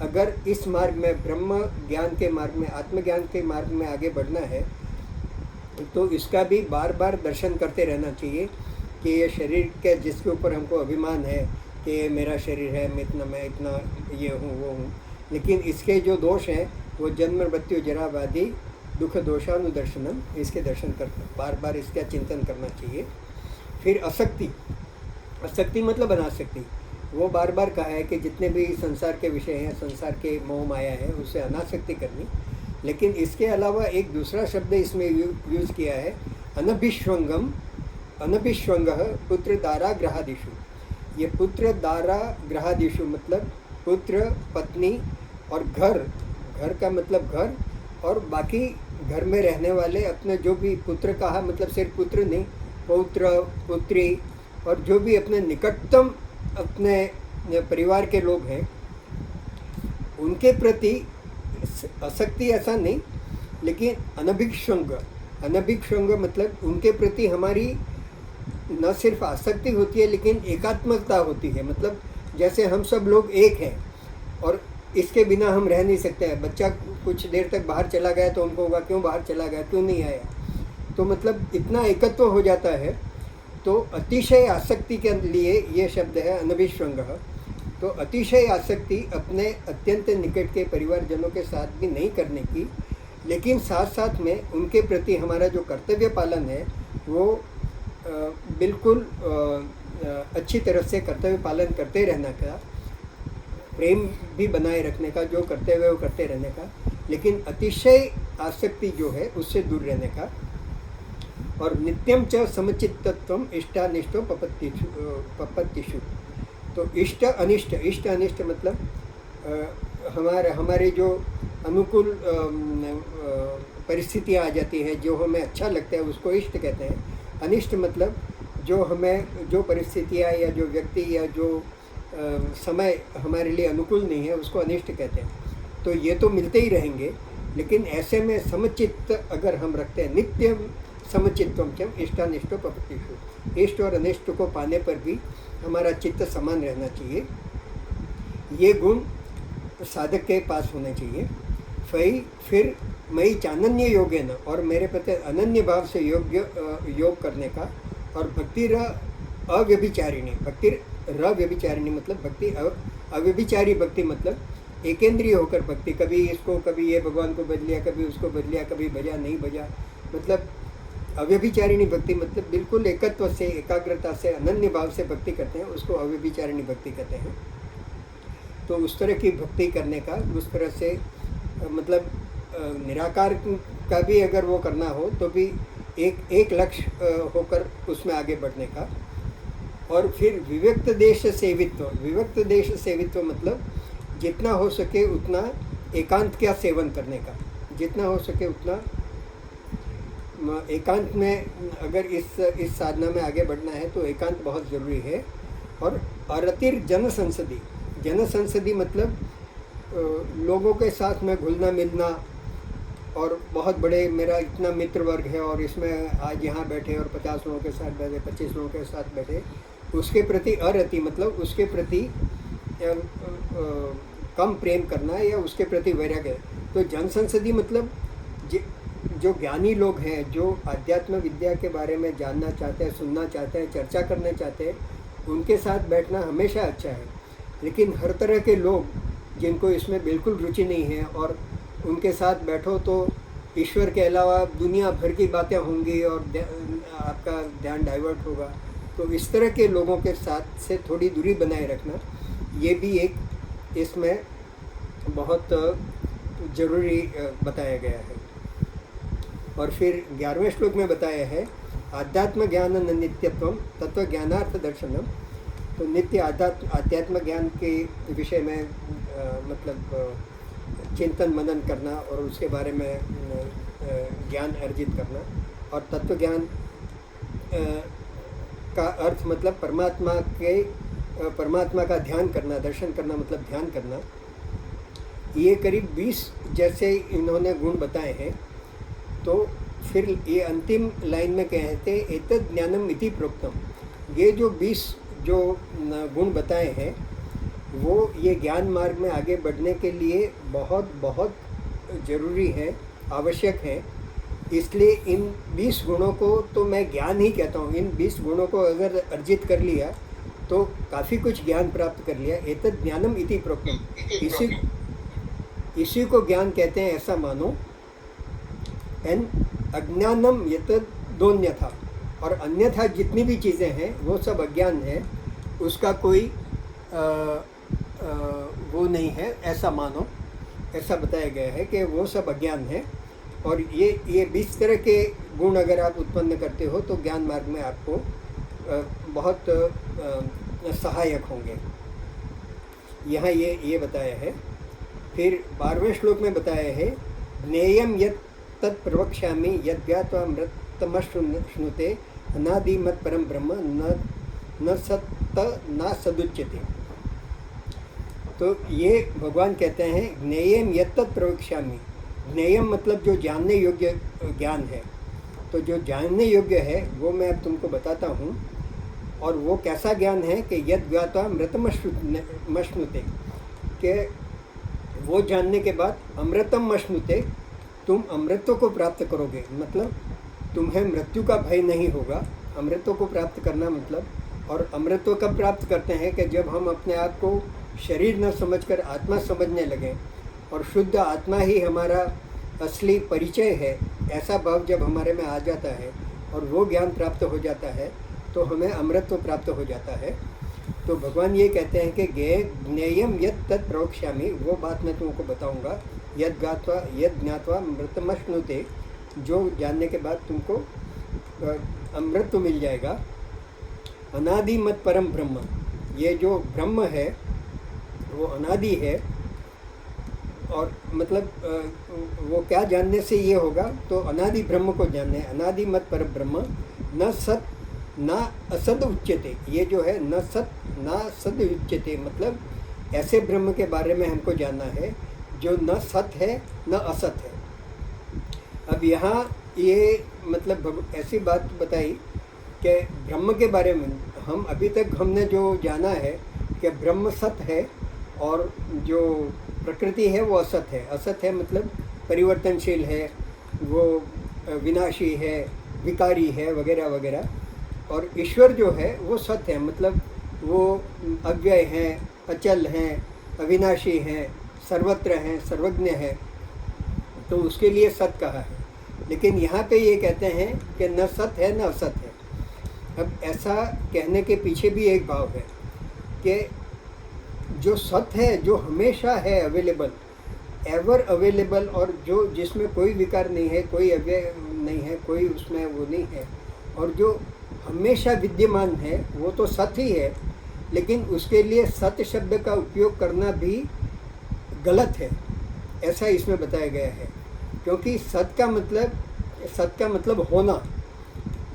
अगर इस मार्ग में, ब्रह्म ज्ञान के मार्ग में, आत्मज्ञान के मार्ग में आगे बढ़ना है तो इसका भी बार बार दर्शन करते रहना चाहिए कि ये शरीर के जिसके ऊपर हमको अभिमान है कि ये मेरा शरीर है, मैं इतना ये हूँ वो हूँ, लेकिन इसके जो दोष हैं वो जन्म मृत्यु जरा व्याधि दुख दोषानुदर्शनम, इसके दर्शन कर बार बार इसका चिंतन करना चाहिए। फिर आसक्ति, आसक्ति मतलब अनासक्ति। वो बार बार कहा है कि जितने भी संसार के विषय हैं, संसार के मोह माया है, उससे अनासक्ति करनी। लेकिन इसके अलावा एक दूसरा शब्द इसमें यूज़ किया है, अनभिष्वंगम, अनभिष्वंगः पुत्र दारा ग्रहादिषु। ये पुत्र दारा ग्रहादिषु मतलब पुत्र, पत्नी और घर, घर का मतलब घर, और बाकी घर में रहने वाले अपने जो भी, पुत्र कहा मतलब सिर्फ पुत्र नहीं, पौत्र, पुत्री, और जो भी अपने निकटतम अपने परिवार के लोग हैं उनके प्रति आसक्ति ऐसा नहीं, लेकिन अनभिक्षंग, अनभिक्षंग मतलब उनके प्रति हमारी न सिर्फ आसक्ति होती है लेकिन एकात्मकता होती है। मतलब जैसे हम सब लोग एक हैं और इसके बिना हम रह नहीं सकते हैं। बच्चा कुछ देर तक बाहर चला गया तो उनको होगा क्यों बाहर चला गया, क्यों नहीं आया, तो मतलब इतना एकत्व हो जाता है। तो अतिशय आसक्ति के लिए ये शब्द है अनभिष्वंगः। तो अतिशय आसक्ति अपने अत्यंत निकट के परिवारजनों के साथ भी नहीं करने की, लेकिन साथ साथ में उनके प्रति हमारा जो कर्तव्य पालन है वो बिल्कुल अच्छी तरह से कर्तव्य पालन करते रहने का, प्रेम भी बनाए रखने का, जो कर्तव्य है वो करते रहने का, लेकिन अतिशय आसक्ति जो है उससे दूर रहने का। और नित्यम च समचित्तत्वम इष्टानिष्टो पपत्तिषु। तो इष्ट अनिष्ट, इष्ट अनिष्ट मतलब हमारे जो अनुकूल परिस्थितियाँ आ जाती हैं, जो हमें अच्छा लगता है उसको इष्ट कहते हैं। अनिष्ट मतलब जो हमें, जो परिस्थितियाँ या जो व्यक्ति या जो समय हमारे लिए अनुकूल नहीं है उसको अनिष्ट कहते हैं। तो ये तो मिलते ही रहेंगे, लेकिन ऐसे में समचित्त अगर हम रखते हैं, नित्यम समचित्तम चम इष्टानिष्टो पपत्तिषु, इष्ट और अनिष्ट को पाने पर भी हमारा चित्त समान रहना चाहिए। ये गुण साधक के पास होने चाहिए। फिर मई चानन्य योगेन, और मेरे प्रति अनन्य भाव से योग करने का। और भक्ति अव्यभिचारिणी, भक्ति व्यभिचारिणी मतलब भक्ति अव्यभिचारी भक्ति मतलब एकेंद्रीय होकर भक्ति, कभी इसको, कभी ये भगवान को बज लिया, कभी उसको बज लिया, कभी बजा नहीं बजा, मतलब अव्यभिचारिणी भक्ति मतलब बिल्कुल एकत्व से, एकाग्रता से, अनन्य भाव से भक्ति करते हैं, उसको अव्यभिचारिणी भक्ति कहते हैं। तो उस तरह की भक्ति करने का, उस तरह से मतलब निराकार का भी अगर वो करना हो तो भी एक लक्ष्य होकर उसमें आगे बढ़ने का। और फिर विविक्त देश सेवित्व, विविक्त देश सेवित्व मतलब जितना हो सके उतना एकांत का सेवन करने का, जितना हो सके उतना एकांत में अगर इस साधना में आगे बढ़ना है तो एकांत बहुत ज़रूरी है। और अरतिर जन संसदी, जन संसदी मतलब लोगों के साथ में घुलना मिलना, और बहुत बड़े मेरा इतना मित्र वर्ग है और इसमें आज यहाँ बैठे और 50 लोगों के साथ बैठे, 25 लोगों के साथ बैठे, उसके प्रति अरति मतलब उसके प्रति कम प्रेम करना या उसके प्रति वैराग्य। तो जनसंसदी मतलब जो ज्ञानी लोग हैं, जो आध्यात्म विद्या के बारे में जानना चाहते हैं, सुनना चाहते हैं, चर्चा करना चाहते हैं, उनके साथ बैठना हमेशा अच्छा है। लेकिन हर तरह के लोग जिनको इसमें बिल्कुल रुचि नहीं है और उनके साथ बैठो तो ईश्वर के अलावा दुनिया भर की बातें होंगी और आपका ध्यान डाइवर्ट होगा, तो इस तरह के लोगों के साथ से थोड़ी दूरी बनाए रखना, ये भी एक इसमें बहुत ज़रूरी बताया गया है। और फिर 11वें श्लोक में बताया है आध्यात्म ज्ञान न नित्यत्वम तत्व ज्ञानार्थ दर्शनम। तो नित्य आध्यात्म ज्ञान के विषय में मतलब चिंतन मनन करना और उसके बारे में ज्ञान अर्जित करना, और तत्व ज्ञान का अर्थ मतलब परमात्मा का ध्यान करना, दर्शन करना मतलब ध्यान करना। ये करीब 20 जैसे इन्होंने गुण बताए हैं। तो फिर ये अंतिम लाइन में कहते हैं एतद् ज्ञानम इति प्रोक्तम। ये जो 20 जो गुण बताए हैं वो ये ज्ञान मार्ग में आगे बढ़ने के लिए बहुत बहुत ज़रूरी है, आवश्यक है। इसलिए इन 20 गुणों को तो मैं ज्ञान ही कहता हूँ। इन 20 गुणों को अगर अर्जित कर लिया तो काफ़ी कुछ ज्ञान प्राप्त कर लिया। एतद् ज्ञानम इति प्रोक्तम, इसी को ज्ञान कहते हैं, ऐसा मानो। एन अज्ञानम यतद् दोन्यथा, और अन्यथा जितनी भी चीज़ें हैं वो सब अज्ञान है, उसका कोई वो नहीं है, ऐसा मानो। ऐसा बताया गया है कि वो सब अज्ञान है। और ये 20 तरह के गुण अगर आप उत्पन्न करते हो तो ज्ञान मार्ग में आपको बहुत सहायक होंगे। यहाँ ये बताया है। फिर 12वें श्लोक में बताया है ज्ञेयं यत् तत् प्रवक्ष्यामि यद् ज्ञात्वा अमृतमश्नुते अनादिमत् परम ब्रह्म न सत्त न सदुच्यते। तो ये भगवान कहते हैं ज्ञेयं यत् तत् प्रवक्ष्यामि। ज्ञेयम मतलब जो जानने योग्य ज्ञान है। तो जो जानने योग्य है वो मैं अब तुमको बताता हूँ। और वो कैसा ज्ञान है कि यद् ज्ञात्वा अमृतमश्नुते, कि वो जानने के बाद अमृतम अश्नुते, तुम अमृतों को प्राप्त करोगे। मतलब तुम्हें मृत्यु का भय नहीं होगा। अमृतों को प्राप्त करना मतलब, और अमृतों कब प्राप्त करते हैं कि जब हम अपने आप को शरीर न समझकर आत्मा समझने लगें और शुद्ध आत्मा ही हमारा असली परिचय है, ऐसा भाव जब हमारे में आ जाता है और वो ज्ञान प्राप्त हो जाता है तो हमें अमृत प्राप्त हो जाता है। तो भगवान ये कहते हैं कि ज्ञेयं यत् तत् प्रवक्ष्यामि, वो बात मैं तुमको बताऊंगा। यद् ज्ञात्वा अमृतमश्नुते, जो जानने के बाद तुमको अमृत मिल जाएगा। अनादिमत् परम ब्रह्म, ये जो ब्रह्म है वो अनादि है। और मतलब वो क्या जानने से ये होगा, तो अनादि ब्रह्म को जानने। अनादिमत् परम ब्रह्म न सत न असद उच्यते। ये जो है न सत न सद उच्यते, मतलब ऐसे ब्रह्म के बारे में हमको जानना है जो न सत है न असत है। अब यहाँ ये मतलब ऐसी बात बताई कि ब्रह्म के बारे में हम अभी तक हमने जो जाना है कि ब्रह्म सत है और जो प्रकृति है वो असत है। असत है मतलब परिवर्तनशील है, वो विनाशी है, विकारी है, वगैरह वगैरह। और ईश्वर जो है वो सत्य है, मतलब वो अव्यय हैं, अचल हैं, अविनाशी हैं, सर्वत्र हैं, सर्वज्ञ है, तो उसके लिए सत कहा है। लेकिन यहाँ पे ये कहते हैं कि न सत है न असत है। अब ऐसा कहने के पीछे भी एक भाव है कि जो सत है, जो हमेशा है अवेलेबल, एवर अवेलेबल, और जो जिसमें कोई विकार नहीं है, कोई अव्यय नहीं है, कोई उसमें वो नहीं है, और जो हमेशा विद्यमान है वो तो सत्य ही है। लेकिन उसके लिए सत्य शब्द का उपयोग करना भी गलत है, ऐसा इसमें बताया गया है। क्योंकि सत्य का मतलब होना।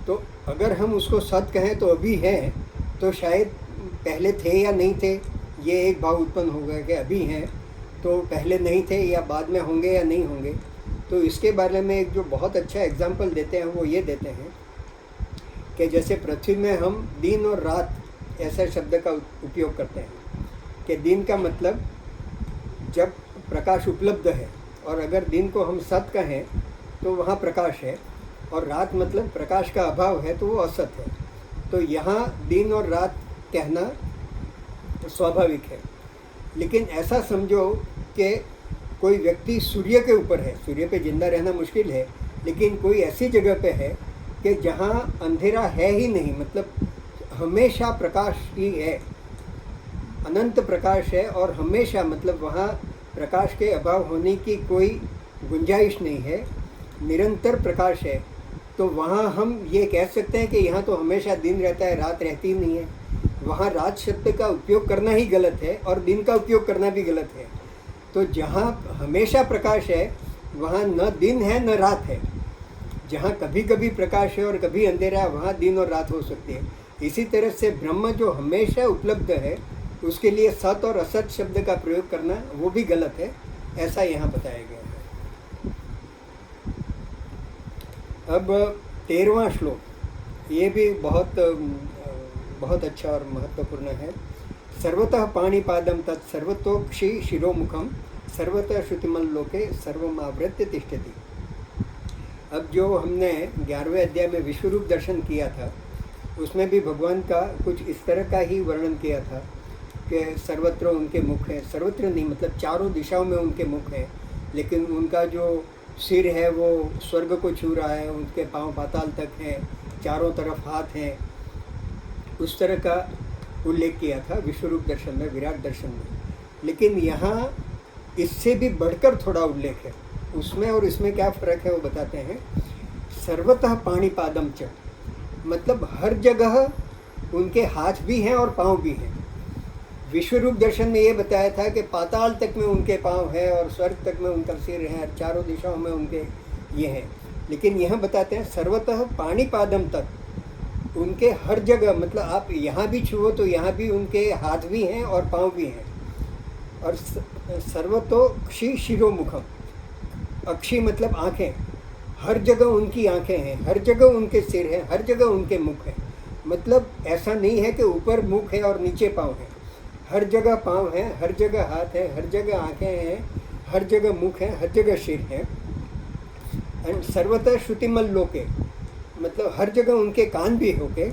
तो अगर हम उसको सत्य कहें तो अभी है, तो शायद पहले थे या नहीं थे, ये एक भाव उत्पन्न होगा कि अभी हैं। तो पहले नहीं थे या बाद में होंगे या नहीं होंगे। तो इसके बारे में एक जो बहुत अच्छा एग्जाम्पल देते हैं वो ये देते हैं कि जैसे पृथ्वी में हम दिन और रात ऐसे शब्द का उपयोग करते हैं कि दिन का मतलब जब प्रकाश उपलब्ध है, और अगर दिन को हम सत कहें तो वहाँ प्रकाश है, और रात मतलब प्रकाश का अभाव है तो वो असत है। तो यहाँ दिन और रात कहना स्वाभाविक है। लेकिन ऐसा समझो कि कोई व्यक्ति सूर्य के ऊपर है, सूर्य पे जिंदा रहना मुश्किल है, लेकिन कोई ऐसी जगह पे है कि जहाँ अंधेरा है ही नहीं, मतलब हमेशा प्रकाश ही है, अनंत प्रकाश है, और हमेशा मतलब वहाँ प्रकाश के अभाव होने की कोई गुंजाइश नहीं है, निरंतर प्रकाश है। तो वहाँ हम ये कह सकते हैं कि यहाँ तो हमेशा दिन रहता है, रात रहती ही नहीं है। वहाँ रात शब्द का उपयोग करना ही गलत है और दिन का उपयोग करना भी गलत है। तो जहाँ हमेशा प्रकाश है वहाँ न दिन है न रात है। जहाँ कभी कभी प्रकाश है और कभी अंधेरा है वहाँ दिन और रात हो सकती है। इसी तरह से ब्रह्म जो हमेशा उपलब्ध है उसके लिए सत और असत शब्द का प्रयोग करना वो भी गलत है, ऐसा यहाँ बताया गया है। अब 13वां श्लोक, ये भी बहुत अच्छा और महत्वपूर्ण है। सर्वतः पाणिपादम तत् सर्वतोक्षि शिरोमुखम सर्वतः श्रुतिमल्लोके सर्वमावृत्य तिष्ठति। अब जो हमने 11वें अध्याय में विश्वरूप दर्शन किया था उसमें भी भगवान का कुछ इस तरह का ही वर्णन किया था कि सर्वत्र उनके मुख हैं, सर्वत्र नहीं मतलब चारों दिशाओं में उनके मुख हैं, लेकिन उनका जो सिर है वो स्वर्ग को छू रहा है, उनके पांव पाताल तक हैं, चारों तरफ हाथ हैं। उस तरह का उल्लेख किया था विश्वरूप दर्शन में, विराट दर्शन में। लेकिन यहाँ इससे भी बढ़कर थोड़ा उल्लेख है, उसमें और इसमें क्या फ़र्क है वो बताते हैं। सर्वतः पाणिपादम च, मतलब हर जगह उनके हाथ भी हैं और पाँव भी हैं। विश्वरूप दर्शन में ये बताया था कि पाताल तक में उनके पाँव है और स्वर्ग तक में उनका सिर है और चारों दिशाओं में उनके ये हैं। लेकिन यहाँ बताते हैं सर्वतः पाणिपादम तक, उनके हर जगह, मतलब आप यहाँ भी छुओ तो यहाँ भी उनके हाथ भी हैं और पाँव भी हैं। और सर्वतोक्षि शिरोमुखम, अक्षि मतलब आँखें, हर जगह उनकी आँखें हैं, हर जगह उनके सिर हैं, हर जगह उनके मुख हैं। मतलब ऐसा नहीं है कि ऊपर मुख है और नीचे पाँव है, हर जगह पाँव हैं, हर जगह हाथ है, हर जगह आँखें हैं, हर जगह मुख है, हर जगह सिर है। एंड सर्वतः श्रुतिमल्लोके, मतलब हर जगह उनके कान भी होके,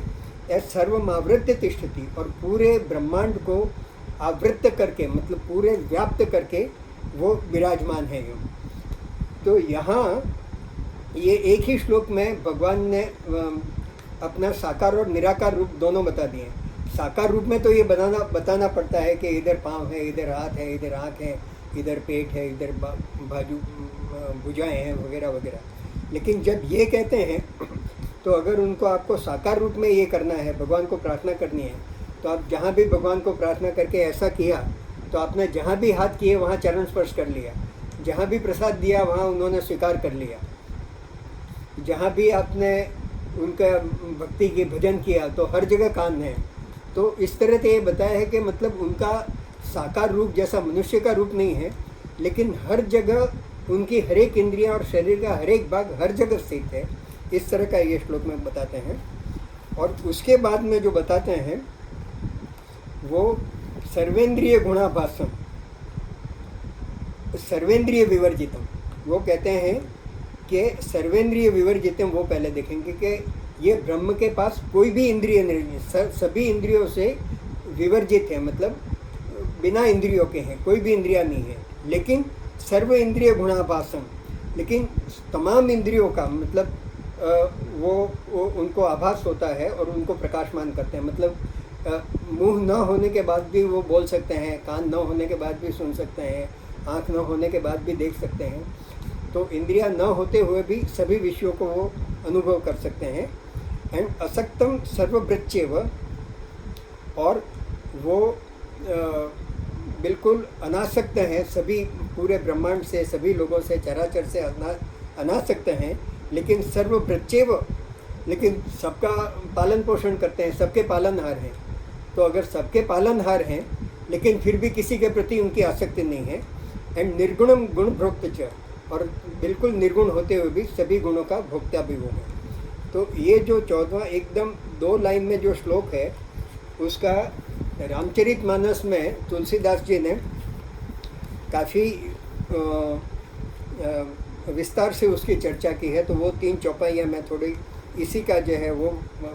सर्वमावृत्य तिष्ठति, और पूरे ब्रह्मांड को आवृत्त करके मतलब पूरे व्याप्त करके वो विराजमान है। यूँ तो यहाँ ये एक ही श्लोक में भगवान ने अपना साकार और निराकार रूप दोनों बता दिए। साकार रूप में तो ये बताना पड़ता है कि इधर पाँव है, इधर हाथ है, इधर आँख है, इधर पेट है, इधर बाजू भुजाएँ हैं वगैरह वगैरह। लेकिन जब ये कहते हैं तो अगर उनको आपको साकार रूप में ये करना है, भगवान को प्रार्थना करनी है, तो आप जहाँ भी भगवान को प्रार्थना करके ऐसा किया तो आपने जहाँ भी हाथ किए वहाँ चरण स्पर्श कर लिया, जहाँ भी प्रसाद दिया वहाँ उन्होंने स्वीकार कर लिया, जहाँ भी आपने उनका भक्ति की भजन किया तो हर जगह कान है। तो इस तरह से ये बताया है कि मतलब उनका साकार रूप जैसा मनुष्य का रूप नहीं है, लेकिन हर जगह उनकी हर एक इंद्रियाँ और शरीर का हर एक भाग हर जगह स्थित है। इस तरह का ये श्लोक में बताते हैं। और उसके बाद में जो बताते हैं वो सर्वेंद्रिय गुणाभासम, सर्वेंद्रिय विवर्जितम, वो कहते हैं कि सर्वेंद्रिय विवर्जितम वो पहले देखेंगे कि ये ब्रह्म के पास कोई भी इंद्रिय नहीं है, सभी इंद्रियों से विवर्जित है, मतलब बिना इंद्रियों के हैं, कोई भी इंद्रिया नहीं है। लेकिन सर्व इंद्रिय गुणाभासम, लेकिन तमाम इंद्रियों का मतलब वो उनको आभास होता है और उनको प्रकाशमान करते हैं। मतलब मुंह न होने के बाद भी वो बोल सकते हैं, कान न होने के बाद भी सुन सकते हैं, आँख न होने के बाद भी देख सकते हैं। तो इंद्रियां न होते हुए भी सभी विषयों को वो अनुभव कर सकते हैं। एंड असक्तम सर्वभृत्येव, और वो बिल्कुल अनासक्त हैं, सभी पूरे ब्रह्मांड से, सभी लोगों से, चराचर से अनासक्त हैं, लेकिन सर्वभृत्येव, लेकिन सबका पालन पोषण करते हैं, सबके पालनहार हैं। तो अगर सबके पालनहार हैं लेकिन फिर भी किसी के प्रति उनकी आसक्ति नहीं है, एंड निर्गुणम गुण भोक्त च, और बिल्कुल निर्गुण होते हुए भी सभी गुणों का भोक्ता भी वो है। तो ये जो 14वां एकदम 2 लाइन में जो श्लोक है उसका रामचरितमानस में तुलसीदास जी ने काफ़ी विस्तार से उसकी चर्चा की है। तो वो 3 चौपाइयाँ मैं थोड़ी इसी का जो है वो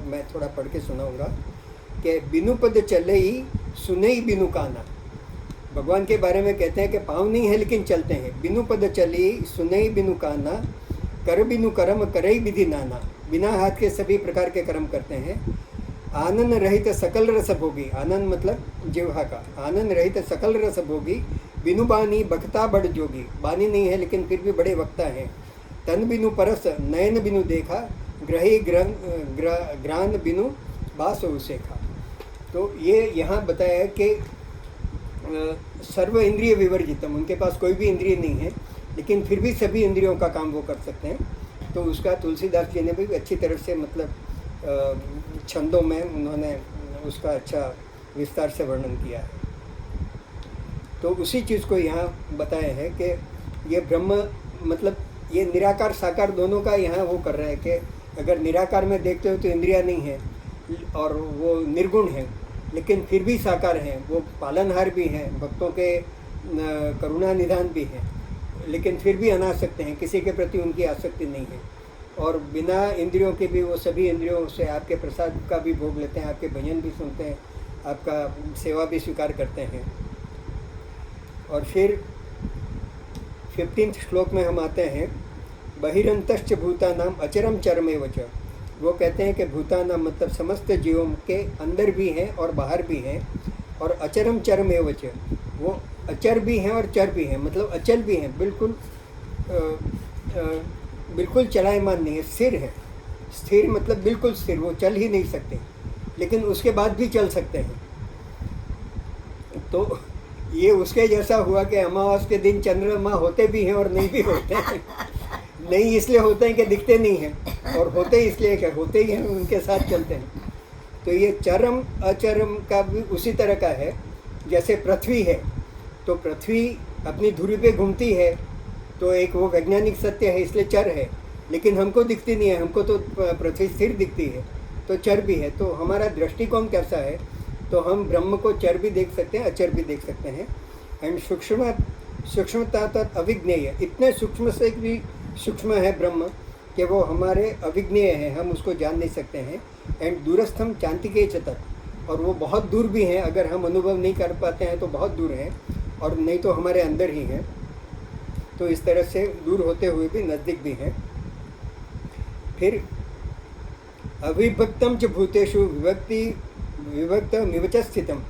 मैं थोड़ा पढ़ के सुनाऊंगा कि बिनु पद चले ही सुने ही बिनु काना। भगवान के बारे में कहते हैं कि पाँव नहीं है लेकिन चलते हैं। बिनु पद चली सुने ही बिनु काना, कर बिनु कर्म करे ही विधि नाना। बिना हाथ के सभी प्रकार के कर्म करते हैं। आनंद रहित सकल रस भोगी, आनंद मतलब जिह्वा का, आनंद रहित सकल रस भोगी। बिनु बानी बखता बड़ जोगी, बानी नहीं है लेकिन फिर भी बड़े वक्ता हैं। तन बिनु परस नयन बिनु देखा, ग्रही ग्रान बिनु बास उसेखा। तो ये यहाँ बताया है कि सर्व इंद्रिय विवर्जितम, उनके पास कोई भी इंद्रिय नहीं है लेकिन फिर भी सभी इंद्रियों का काम वो कर सकते हैं। तो उसका तुलसीदास जी ने भी अच्छी तरह से मतलब छंदों में उन्होंने उसका अच्छा विस्तार से वर्णन किया है। तो उसी चीज़ को यहाँ बताया है कि ये ब्रह्म मतलब ये निराकार साकार दोनों का यहाँ वो कर रहा है कि अगर निराकार में देखते हो तो इंद्रिया नहीं है और वो निर्गुण है, लेकिन फिर भी साकार हैं, वो पालनहार भी हैं, भक्तों के करुणा निधान भी हैं, लेकिन फिर भी अनासक्त हैं, किसी के प्रति उनकी आसक्ति नहीं है। और बिना इंद्रियों के भी वो सभी इंद्रियों से आपके प्रसाद का भी भोग लेते हैं, आपके भजन भी सुनते हैं, आपका सेवा भी स्वीकार करते हैं। और फिर 15वें श्लोक में हम आते हैं, बहिरंतश्च भूतानाम अचरम चरमेव च। वो कहते हैं कि भूतानाम मतलब समस्त जीवों के अंदर भी हैं और बाहर भी हैं, और अचरम चरमेव च, वो अचर भी हैं और चर भी हैं, मतलब अचल भी हैं, बिल्कुल चलायमान नहीं है, स्थिर है। स्थिर मतलब बिल्कुल स्थिर, वो चल ही नहीं सकते लेकिन उसके बाद भी चल सकते हैं। तो ये उसके जैसा हुआ कि अमावस के दिन चंद्रमा होते भी हैं और नहीं भी होते हैं। नहीं इसलिए होते हैं कि दिखते नहीं हैं, और होते इसलिए कि होते ही हैं, उनके साथ चलते हैं। तो ये चरम अचरम का भी उसी तरह का है। जैसे पृथ्वी है तो पृथ्वी अपनी धुरी पे घूमती है, तो एक वो वैज्ञानिक सत्य है, इसलिए चर है, लेकिन हमको दिखती नहीं है, हमको तो पृथ्वी स्थिर दिखती है, तो चर भी है। तो हमारा दृष्टिकोण कैसा है, तो हम ब्रह्म को चर भी देख सकते हैं, अचर भी देख सकते हैं। एंड सूक्ष्मता तत् अविज्ञेय, इतने सूक्ष्म से भी सूक्ष्म है ब्रह्म कि वो हमारे अविज्ञेय है, हम उसको जान नहीं सकते हैं। एंड दूरस्थम चांतिके च तत्, और वो बहुत दूर भी हैं, अगर हम अनुभव नहीं कर पाते हैं तो बहुत दूर हैं, और नहीं तो हमारे अंदर ही हैं। तो इस तरह से दूर होते हुए भी नज़दीक भी हैं। फिर अविभक्तम च भूतेषु विभक्त मिवच स्थितम।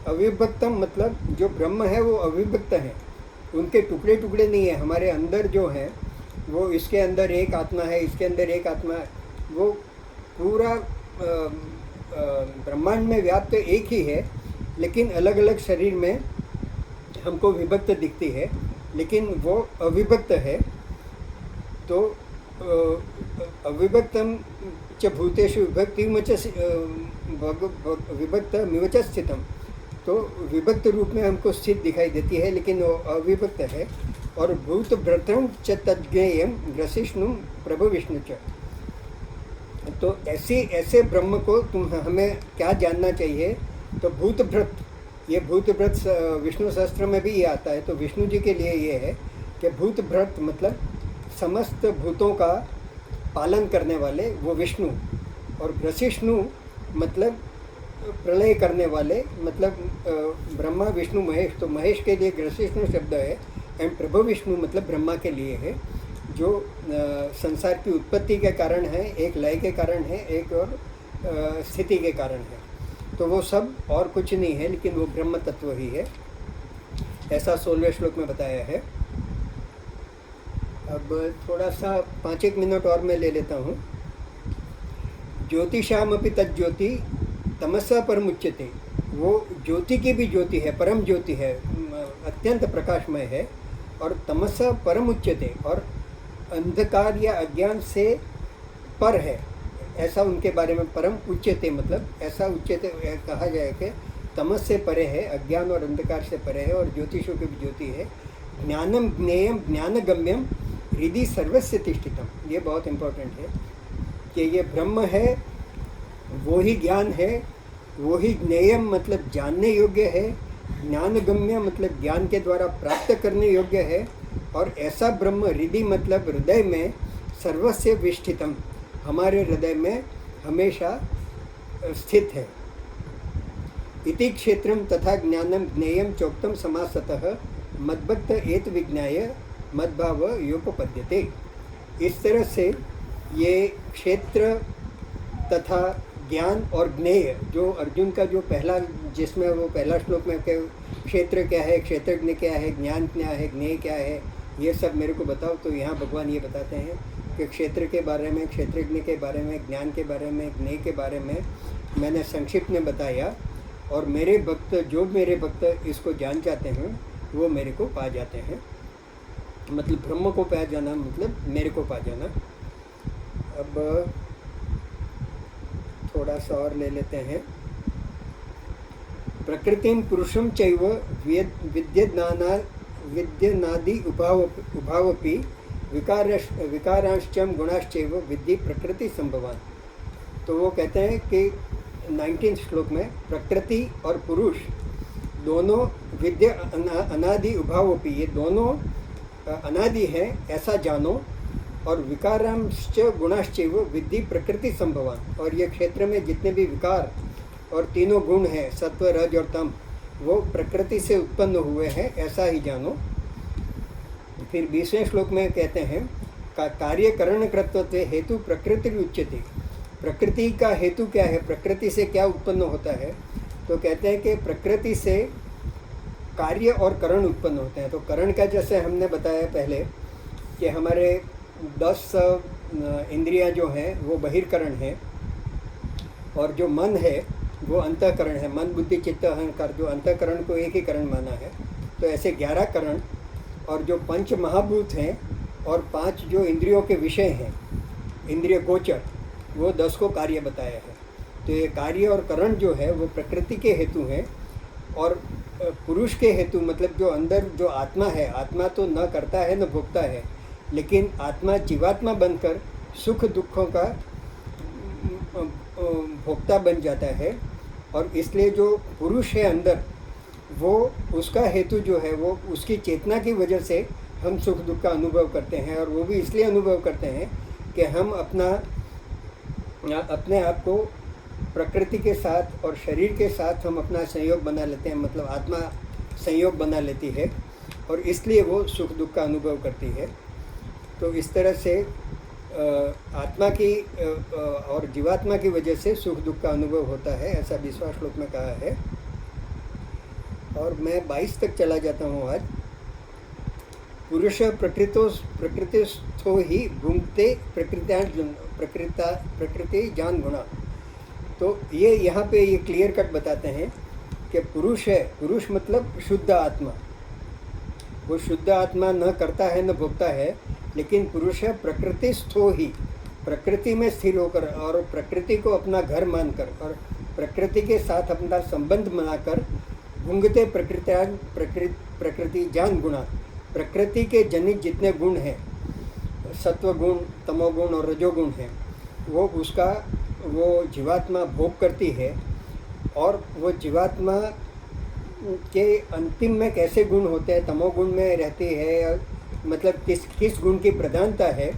अविभक्तम मतलब जो ब्रह्म है वो अविभक्त है, उनके टुकड़े टुकड़े नहीं है। हमारे अंदर जो है वो इसके अंदर एक आत्मा है, इसके अंदर एक आत्मा है, वो पूरा ब्रह्मांड में व्याप्त एक ही है, लेकिन अलग अलग शरीर में हमको विभक्त दिखती है, लेकिन वो अविभक्त है। तो अविभक्तम च भूतेषु विभक्त मिवच स्थितम, तो विभक्त रूप में हमको स्थित दिखाई देती है, लेकिन वो अविभक्त है। और भूत भ्रतम च तज्ञेयम ग्रसिष्णु प्रभु विष्णु च। तो ऐसे ब्रह्म को हमें क्या जानना चाहिए, तो भूत भ्रत, ये भूत भ्रत विष्णु सहस्त्र में भी ये आता है। तो विष्णु जी के लिए ये है कि भूत भ्रत मतलब समस्त भूतों का पालन करने वाले वो विष्णु, और ग्रसिष्णु मतलब प्रलय करने वाले, मतलब ब्रह्मा विष्णु महेश। तो महेश के लिए ग्रसिष्णु शब्द है, एंड प्रभु विष्णु मतलब ब्रह्मा के लिए है, जो संसार की उत्पत्ति के कारण है, एक लय के कारण है, एक और स्थिति के कारण है। तो वो सब और कुछ नहीं है, लेकिन वो ब्रह्म तत्व ही है, ऐसा 16वें श्लोक में बताया है। अब थोड़ा सा 5-1 मिनट और मैं ले लेता हूँ। ज्योतिषामपि तज्ज्योति तमसा परमुच्यते, वो ज्योति की भी ज्योति है, परम ज्योति है, अत्यंत प्रकाशमय है, और तमसा परमुच्यते, और अंधकार या अज्ञान से पर है, ऐसा उनके बारे में परम उच्यते, मतलब ऐसा उच्यते कहा जाए कि तमस से परे है, अज्ञान और अंधकार से परे है और ज्योतिषों की भी ज्योति है। ज्ञानम ज्ञेयम ज्ञानगम्यम हृदि सर्वस्य तिष्ठितम। ये बहुत इम्पोर्टेंट है कि ये ब्रह्म है, वो ही ज्ञान है, वो ही ज्ञेयम मतलब जानने योग्य है, ज्ञानगम्य मतलब ज्ञान के द्वारा प्राप्त करने योग्य है, और ऐसा ब्रह्म हृदय मतलब हृदय में सर्वस्य विष्ठितम, हमारे हृदय में हमेशा स्थित है। इति क्षेत्रम तथा ज्ञानम ज्ञेयम चोक्तम समासतः मद्भक्त एत विज्ञाय मद्भाव योपपद्यते। इस तरह से ये क्षेत्र तथा ज्ञान और ज्ञेय, जो अर्जुन का जो पहला, जिसमें वो पहला श्लोक में क्षेत्र क्या है, क्षेत्रज्ञ क्या है, ज्ञान क्या है, ज्ञेय क्या है, ये सब मेरे को बताओ। तो यहाँ भगवान ये बताते हैं कि क्षेत्र के बारे में, क्षेत्रज्ञ के बारे में, ज्ञान के बारे में, ज्ञेय के बारे में मैंने संक्षिप्त में बताया, और मेरे भक्त, जो मेरे भक्त इसको जान जाते हैं वो मेरे को पा जाते हैं। मतलब ब्रह्म को पा जाना मतलब मेरे को पा जाना। अब थोड़ा सा और ले लेते हैं। प्रकृतिम पुरुषम चैव विद्यनादि उभावपि विकारांश्चम गुणाश्चैव विद्धि प्रकृति संभवान। तो वो कहते हैं कि 19 श्लोक में प्रकृति और पुरुष दोनों विद्या अनादि उभावपि, ये दोनों अनादि हैं ऐसा जानो, और विकारांश्च गुणाश्चैव विद्धि प्रकृति संभवान। और ये क्षेत्र में जितने भी विकार और तीनों गुण हैं, सत्व रज और तम, वो प्रकृति से उत्पन्न हुए हैं ऐसा ही जानो। फिर 20वें श्लोक में कहते हैं कार्य करण कृतत्व हेतु प्रकृति उच्यते। प्रकृति का हेतु क्या है, प्रकृति से क्या उत्पन्न होता है? तो कहते हैं कि प्रकृति से कार्य और करण उत्पन्न होते हैं। तो करण का जैसे हमने बताया पहले कि हमारे 10 इंद्रियां जो हैं वो बहिर्करण हैं, और जो मन है वो अंतःकरण है। मन बुद्धि चित्त अहंकार, जो अंतःकरण को एक ही करण माना है। तो ऐसे 11 करण, और जो 5 महाभूत हैं और 5 जो इंद्रियों के विषय हैं, इंद्रिय गोचर, वो 10 को कार्य बताया है। तो ये कार्य और करण जो है वो प्रकृति के हेतु हैं, और पुरुष के हेतु मतलब जो अंदर जो आत्मा है, आत्मा तो न करता है न भोगता है, लेकिन आत्मा जीवात्मा बनकर सुख दुखों का भोक्ता बन जाता है। और इसलिए जो पुरुष है अंदर, वो उसका हेतु जो है वो उसकी चेतना की वजह से हम सुख दुख का अनुभव करते हैं। और वो भी इसलिए अनुभव करते हैं कि हम अपने आप को प्रकृति के साथ और शरीर के साथ हम अपना संयोग बना लेते हैं, मतलब आत्मा संयोग बना लेती है, और इसलिए वो सुख दुख का अनुभव करती है। तो इस तरह से आत्मा की और जीवात्मा की वजह से सुख दुख का अनुभव होता है, ऐसा 20वां श्लोक में कहा है। और मैं 22 तक चला जाता हूँ आज। पुरुष प्रकृतिस्थो ही भुंक्ते प्रकृति जान गुणा। तो ये यहाँ पे ये क्लियर कट बताते हैं कि पुरुष है, पुरुष मतलब शुद्ध आत्मा। वो शुद्ध आत्मा न करता है न भोगता है, लेकिन पुरुष है प्रकृतिस्थो ही, प्रकृति में स्थिर होकर और प्रकृति को अपना घर मानकर और प्रकृति के साथ अपना संबंध बनाकर भुंगते प्रकृति जान गुणा। प्रकृति के जनित जितने गुण हैं, सत्व गुण, तमोगुण और रजोगुण हैं, वो जीवात्मा भोग करती है। और वो जीवात्मा के अंतिम में कैसे गुण होते हैं, तमोगुण में रहती है, मतलब किस गुण की प्रधानता है।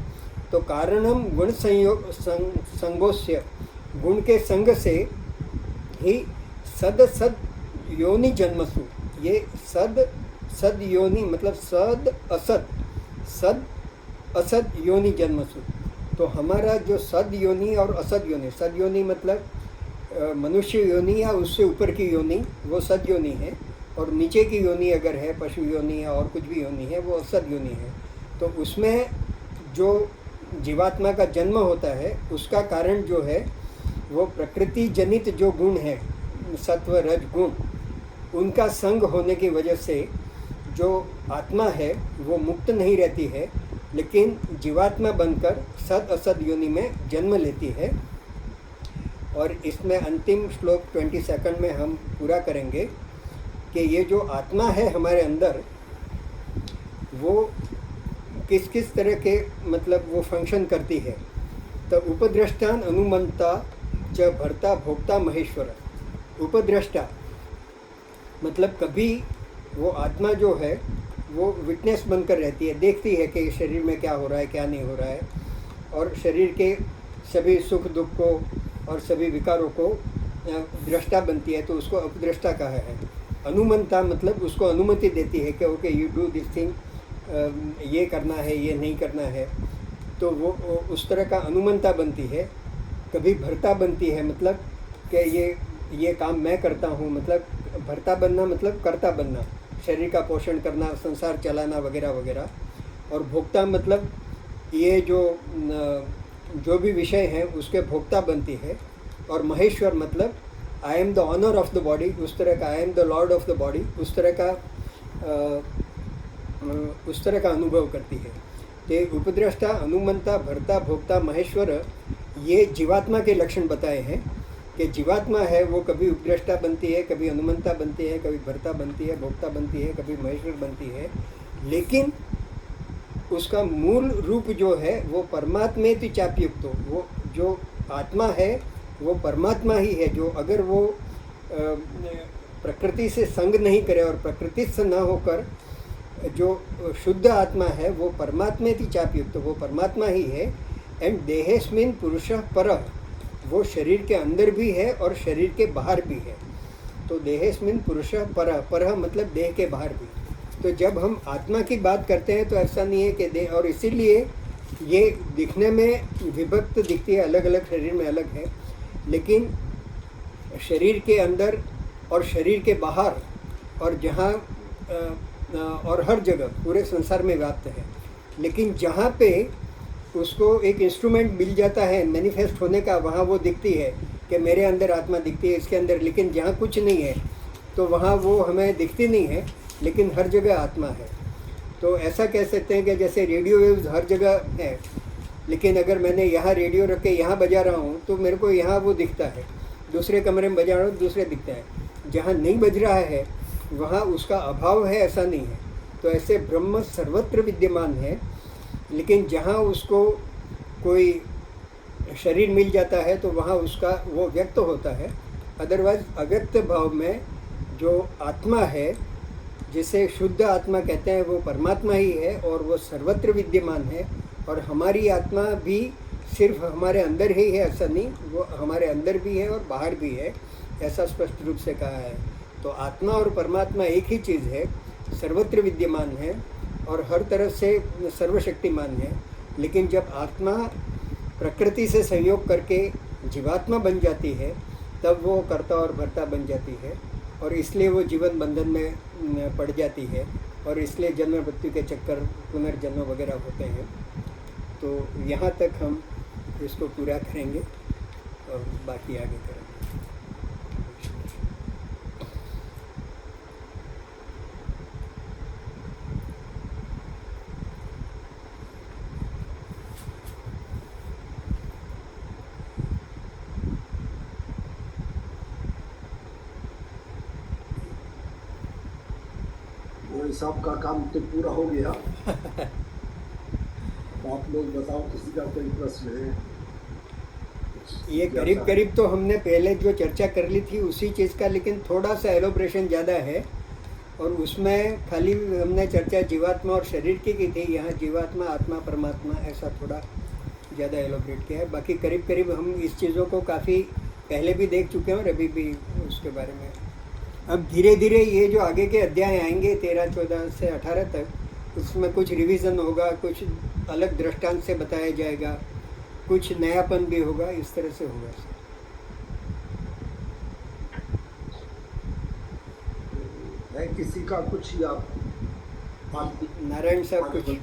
तो कारणम गुण संगोस्य, गुण के संग से ही सद योनि जन्मसु। ये सद योनि मतलब सद असद योनि जन्मसु। तो हमारा जो सद योनि और असद योनि, सद योनि मतलब मनुष्य योनि या उससे ऊपर की योनि, वो सद योनि है, और नीचे की योनि अगर है, पशु योनि या और कुछ भी योनि है, वो असद योनि है। तो उसमें जो जीवात्मा का जन्म होता है, उसका कारण जो है वो प्रकृति जनित जो गुण है, सत्व रज गुण, उनका संग होने की वजह से जो आत्मा है वो मुक्त नहीं रहती है, लेकिन जीवात्मा बनकर सद असद योनि में जन्म लेती है। और इसमें अंतिम श्लोक 22 में हम पूरा करेंगे कि ये जो आत्मा है हमारे अंदर, वो किस किस तरह के मतलब वो फंक्शन करती है। तो उपद्रष्टान अनुमंता च भर्ता भोक्ता महेश्वर। उपद्रष्टा मतलब कभी वो आत्मा जो है वो विटनेस बनकर रहती है, देखती है कि शरीर में क्या हो रहा है क्या नहीं हो रहा है, और शरीर के सभी सुख दुख को और सभी विकारों को दृष्टा बनती है, तो उसको उपद्रष्टा कहा है। अनुमंता मतलब उसको अनुमति देती है कि okay you do this thing, ये करना है ये नहीं करना है, तो वो उस तरह का अनुमंता बनती है। कभी भर्ता बनती है, मतलब कि ये काम मैं करता हूँ, मतलब भर्ता बनना मतलब कर्ता बनना, शरीर का पोषण करना, संसार चलाना वगैरह वगैरह। और भोक्ता मतलब ये जो भी विषय हैं उसके भोक्ता बनती है। और महेश्वर मतलब I am the honour of the body, उस तरह का, I am the lord of the body, उस तरह का अनुभव करती है। तो उपद्रष्टा, अनुमंता, भर्ता, भोक्ता, महेश्वर, ये जीवात्मा के लक्षण बताए हैं कि जीवात्मा है वो कभी उपद्रष्टा बनती है, कभी अनुमंता बनती है, कभी भर्ता बनती है, भोक्ता बनती है, कभी महेश्वर बनती है, लेकिन उसका मूल रूप जो है वो परमात्मेति चाप्युक्तो, वो जो आत्मा है वो परमात्मा ही है, जो अगर वो प्रकृति से संग नहीं करे और प्रकृति से न होकर जो शुद्ध आत्मा है वो परमात्मेति चाप्युक्तो, वो परमात्मा ही है। एंड देहेस्मिन् पुरुषः परः, वो शरीर के अंदर भी है और शरीर के बाहर भी है। तो देहेस्मिन् पुरुषः परः, परः मतलब देह के बाहर भी। तो जब हम आत्मा की बात करते हैं तो ऐसा नहीं है कि देह, और इसीलिए ये दिखने में विभक्त दिखती है, अलग अलग शरीर में अलग है, लेकिन शरीर के अंदर और शरीर के बाहर और जहाँ और हर जगह पूरे संसार में व्याप्त है। लेकिन जहाँ पे उसको एक इंस्ट्रूमेंट मिल जाता है मैनिफेस्ट होने का, वहाँ वो दिखती है कि मेरे अंदर आत्मा दिखती है इसके अंदर, लेकिन जहाँ कुछ नहीं है तो वहाँ वो हमें दिखती नहीं है, लेकिन हर जगह आत्मा है। तो ऐसा कह सकते हैं कि जैसे रेडियो वेव्स हर जगह है, लेकिन अगर मैंने यहाँ रेडियो रख के यहाँ बजा रहा हूँ तो मेरे को यहाँ वो दिखता है, दूसरे कमरे में बजा रहा हूँ दूसरे दिखता है, जहाँ नहीं बज रहा है वहाँ उसका अभाव है, ऐसा नहीं है। तो ऐसे ब्रह्म सर्वत्र विद्यमान है, लेकिन जहाँ उसको कोई शरीर मिल जाता है तो वहाँ उसका वो व्यक्त होता है। अदरवाइज अव्यक्त भाव में जो आत्मा है, जिसे शुद्ध आत्मा कहते हैं, वो परमात्मा ही है और वो सर्वत्र विद्यमान है। और हमारी आत्मा भी सिर्फ हमारे अंदर ही है, ऐसा नहीं, वो हमारे अंदर भी है और बाहर भी है, ऐसा स्पष्ट रूप से कहा है। तो आत्मा और परमात्मा एक ही चीज़ है, सर्वत्र विद्यमान है और हर तरह से सर्वशक्तिमान है। लेकिन जब आत्मा प्रकृति से संयोग करके जीवात्मा बन जाती है तब वो कर्ता और भर्ता बन जाती है, और इसलिए वो जीवन बंधन में पड़ जाती है, और इसलिए जन्म मृत्यु के चक्कर, पुनर्जन्म वगैरह होते हैं। तो यहाँ तक हम इसको पूरा करेंगे और बाकी आगे करेंगे। साहब का काम तो पूरा हो गया। आप लोग बताओ, किसी का कोई प्रश्न है? ये करीब करीब तो हमने पहले जो चर्चा कर ली थी उसी चीज़ का, लेकिन थोड़ा सा एलोब्रेशन ज़्यादा है, और उसमें खाली हमने चर्चा जीवात्मा और शरीर की थी। यहाँ जीवात्मा, आत्मा, परमात्मा, ऐसा थोड़ा ज़्यादा एलोब्रेट किया है। बाकी करीब करीब हम इस चीज़ों को काफ़ी पहले भी देख चुके हैं और अभी भी उसके बारे में। अब धीरे धीरे ये जो आगे के अध्याय आएंगे 13, 14 से 18 तक, उसमें कुछ रिवीजन होगा, कुछ अलग दृष्टांत से बताया जाएगा, कुछ नयापन भी होगा, इस तरह से होगा। है किसी का कुछ, या नारायण साहब कुछ?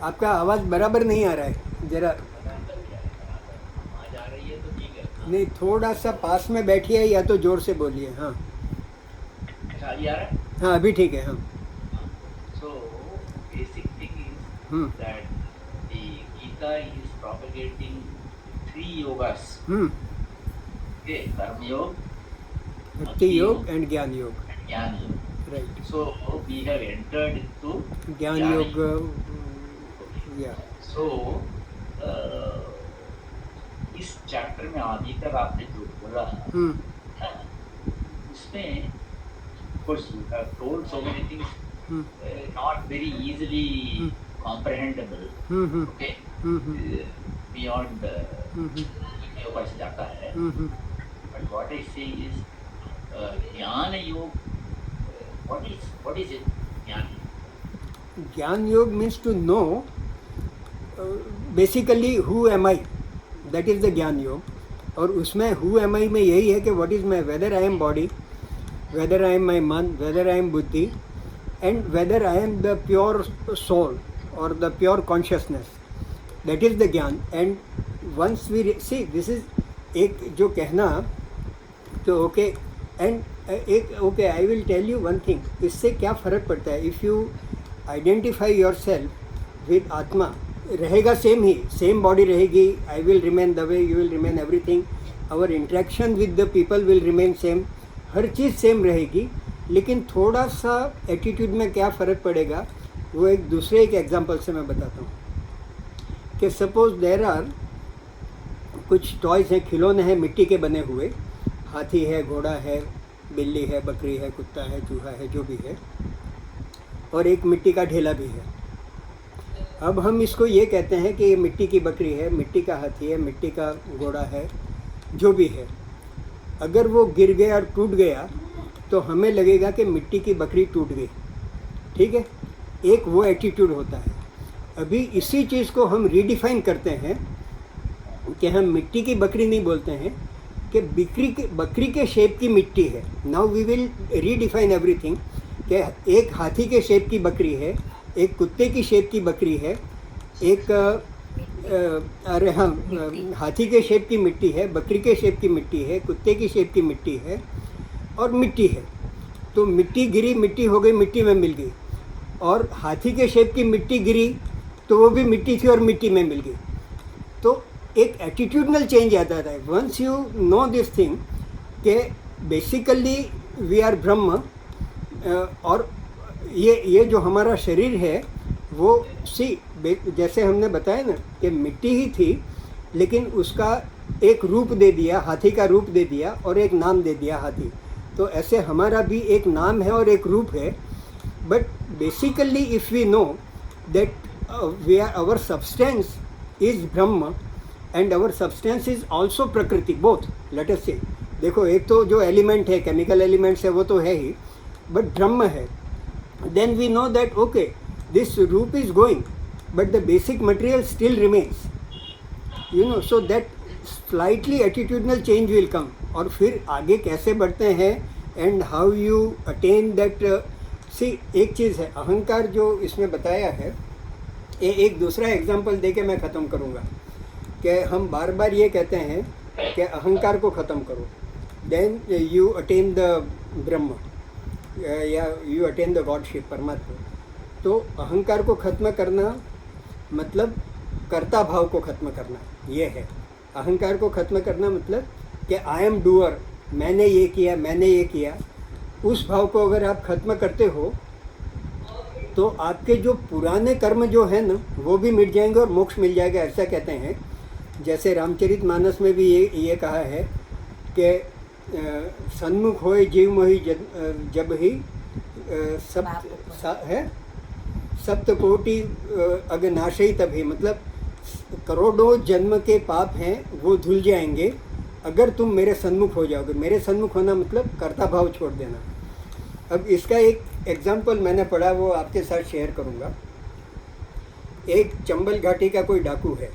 आपका आवाज़ बराबर नहीं आ रहा है, जरा नहीं, थोड़ा सा पास में बैठिए या तो जोर से बोलिए। हाँ हाँ, हाँ, अभी ठीक है। हाँ so basic thing is that Vedanta is propagating 3 yogas. Okay, Karma Yoga, Bhakti Yoga and Gyan Yoga. and Jnana Yoga. Right. So we have entered into Gyan Jnana Yoga. Yeah. So इस chapter में अभी तक आपने जो बोला उसमें of course you have told so many things not very easily comprehensible. Okay, beyond yoga से जाता है. But what I say is ज्ञान योग. What is it? ज्ञान योग. Gyan Yoga means to know basically who am I. That is the Gyan Yoga. और उसमें who am I में यही है कि what is my, whether I am body, whether I am my man, whether I am buddhi, and whether I am the pure soul or the pure consciousness. That is the Gyan. And once we see, this is एक जो कहना तो okay and एक okay I will tell you one thing. इससे क्या फ़र्क पड़ता है? If you identify yourself with आत्मा, रहेगा सेम ही, सेम बॉडी रहेगी. I will remain the way you will remain everything. Our interaction with the people will remain same. हर चीज़ सेम रहेगी, लेकिन थोड़ा सा एटीट्यूड में क्या फ़र्क पड़ेगा वो एक दूसरे एक एग्जांपल से मैं बताता हूँ. कि सपोज देयर आर कुछ टॉयज़ हैं, खिलौने हैं मिट्टी के बने हुए. हाथी है, घोड़ा है, बिल्ली है, बकरी है, कुत्ता है, चूहा है, जो भी है. और एक मिट्टी का ढेला भी है. अब हम इसको ये कहते हैं कि ये मिट्टी की बकरी है, मिट्टी का हाथी है, मिट्टी का घोड़ा है, जो भी है. अगर वो गिर गया और टूट गया तो हमें लगेगा कि मिट्टी की बकरी टूट गई. ठीक है, एक वो एटीट्यूड होता है. अभी इसी चीज़ को हम रीडिफाइन करते हैं कि हम मिट्टी की बकरी नहीं बोलते हैं कि बकरी के शेप की मिट्टी है. Now we will redefine everything कि एक हाथी के शेप की बकरी है, एक कुत्ते की शेप की बकरी है, एक अरे हाँ हाथी के शेप की मिट्टी है, बकरी के शेप की मिट्टी है, कुत्ते की शेप की मिट्टी है और मिट्टी है. तो मिट्टी गिरी, मिट्टी हो गई, मिट्टी में मिल गई. और हाथी के शेप की मिट्टी गिरी तो वो भी मिट्टी थी और मिट्टी में मिल गई. तो एक एटीट्यूडनल चेंज आता है. Once you know this thing कि बेसिकली वी आर ब्रह्म. और ये जो हमारा शरीर है वो जैसे हमने बताया ना कि मिट्टी ही थी, लेकिन उसका एक रूप दे दिया, हाथी का रूप दे दिया और एक नाम दे दिया हाथी. तो ऐसे हमारा भी एक नाम है और एक रूप है. But basically if we know that we are our substance is ब्रह्म and our substance is also प्रकृति, बोथ. लेट अस से देखो, एक तो जो एलिमेंट है, केमिकल एलिमेंट्स है, वो तो है ही, बट ब्रह्म है. Then we know that okay this रूप is going but the basic material still remains, you know. So that slightly attitudinal change will come. और फिर आगे कैसे बढ़ते हैं and how you attain that. See एक चीज़ है अहंकार जो इसमें बताया है. एक दूसरा एग्जांपल दे के मैं ख़त्म करूँगा कि हम बार बार ये कहते हैं कि अहंकार को ख़त्म करो, देन यू अटेन द ब्रह्म या यू अटेन द गॉडशिप, परमात्मा. तो अहंकार को ख़त्म करना मतलब कर्ता भाव को ख़त्म करना, ये है. अहंकार को ख़त्म करना मतलब कि आई एम डूअर, मैंने ये किया, मैंने ये किया. उस भाव को अगर आप ख़त्म करते हो तो आपके जो पुराने कर्म जो है ना वो भी मिट जाएंगे और मोक्ष मिल जाएगा, ऐसा कहते हैं. जैसे रामचरितमानस में भी ये कहा है कि सन्मुख होए जीव मोहि जब ही सप्त कोटि अगनाशई तभी. मतलब करोड़ों जन्म के पाप हैं वो धुल जाएंगे अगर तुम मेरे सन्मुख हो जाओगे. मेरे सन्मुख होना मतलब कर्ता भाव छोड़ देना. अब इसका एक एग्जाम्पल मैंने पढ़ा, वो आपके साथ शेयर करूँगा. एक चंबल घाटी का कोई डाकू है.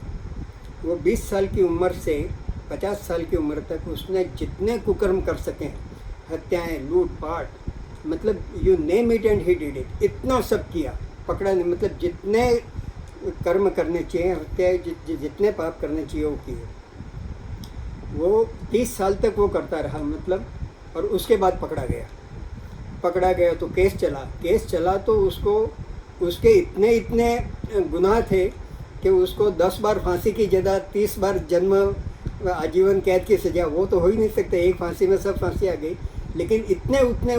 वो 20 साल की उम्र से 50 साल की उम्र तक उसने जितने कुकर्म कर सके, हत्याएं, लूट पाट, मतलब you name it and he did it, इतना सब किया. पकड़ा नहीं, मतलब जितने कर्म करने चाहिए, हत्याएं जितने पाप करने चाहिए वो किए. वो 30 साल तक वो करता रहा, मतलब. और उसके बाद पकड़ा गया तो केस चला तो उसको उसके इतने गुनाह थे कि उसको 10 बार फांसी की जगह 30 बार जन्म आजीवन कैद की सज़ा, वो तो हो ही नहीं सकते, एक फांसी में सब फांसी आ गई। लेकिन इतने उतने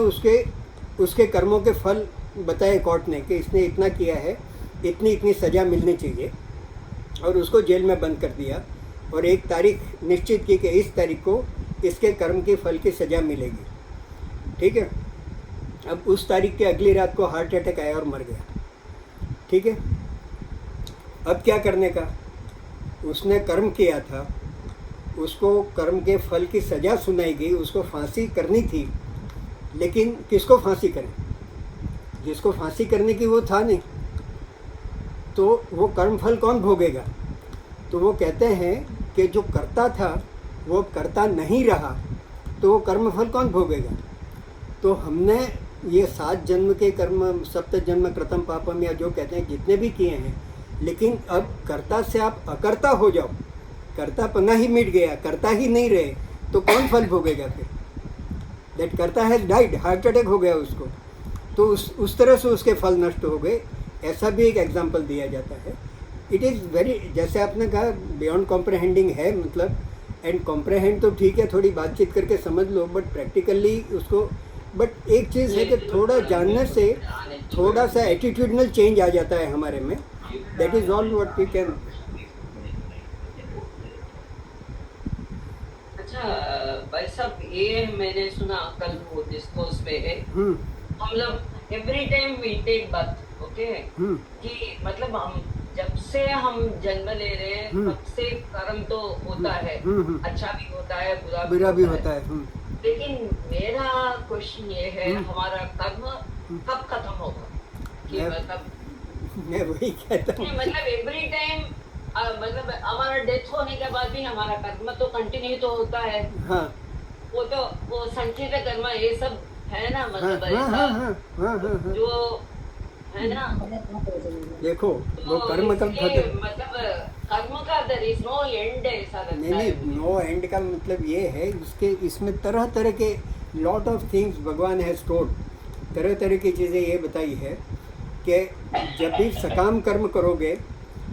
उसके कर्मों के फल बताए कोर्ट ने कि इसने इतना किया है, इतनी इतनी सज़ा मिलनी चाहिए, और उसको जेल में बंद कर दिया और एक तारीख निश्चित की कि इस तारीख को इसके कर्म के फल की सज़ा मिलेगी। ठीक है। अब उस तारीख के अगली रात को हार्ट अटैक आया और मर गया। ठीक है। अब क्या करने का, उसने कर्म किया था, उसको कर्म के फल की सज़ा सुनाई गई, उसको फांसी करनी थी, लेकिन किसको फांसी करें, जिसको फांसी करने की वो था नहीं, तो वो कर्म फल कौन भोगेगा। तो वो कहते हैं कि जो करता था वो करता नहीं रहा, तो वो कर्म फल कौन भोगेगा। तो हमने ये 7 जन्म के कर्म, 7 जन्म कृतम पापम, या जो कहते हैं जितने भी किए हैं, लेकिन अब कर्ता से आप अकर्ता हो जाओ, कर्ता पना ही मिट गया, करता ही नहीं रहे, तो कौन फल भोगेगा फिर। दैट कर्ता हैज डाइड, हार्ट अटैक हो गया उसको, तो उस तरह से उसके फल नष्ट हो गए। ऐसा भी एक एग्जाम्पल दिया जाता है। इट इज़ वेरी, जैसे आपने कहा बियॉन्ड कॉम्प्रहेंडिंग है, मतलब एंड कॉम्प्रहेंड तो ठीक है, थोड़ी बातचीत करके समझ लो, बट प्रैक्टिकली उसको, बट एक चीज़ है कि थोड़ा जानने से थोड़ा सा एटीट्यूडनल चेंज आ जाता है हमारे में। That is all what we can. अच्छा भाई साहब, ये मैंने सुना कल वो डिस्कोर्स पे है, हम लोग every time we take birth, okay, कि मतलब हम जब से हम जन्म ले रहे हैं तब से कर्म तो होता है, अच्छा भी होता है, बुरा भी होता है। लेकिन मेरा क्वेश्चन ये है, हमारा कर्म कब खत्म होगा, कि मतलब मैं वही कहता हूँ, मतलब एवरी टाइम, मतलब हमारा डेथ होने के बाद भी हमारा कर्म तो कंटिन्यू तो होता है। हाँ, वो संचित कर्म ये सब है ना, मतलब हाँ, जो है ना। देखो वो तो कर्म कब इसलिए खत्म, मतलब कर्म का देयर इज नो एंड, ऐसा लगता नहीं है। नहीं, नो एंड का मतलब ये है, इसमें तरह तरह के लॉट ऑफ थिंग्स भगवान हैज टोल्ड, तरह तरह की चीज़ें ये बताई है कि जब भी सकाम कर्म करोगे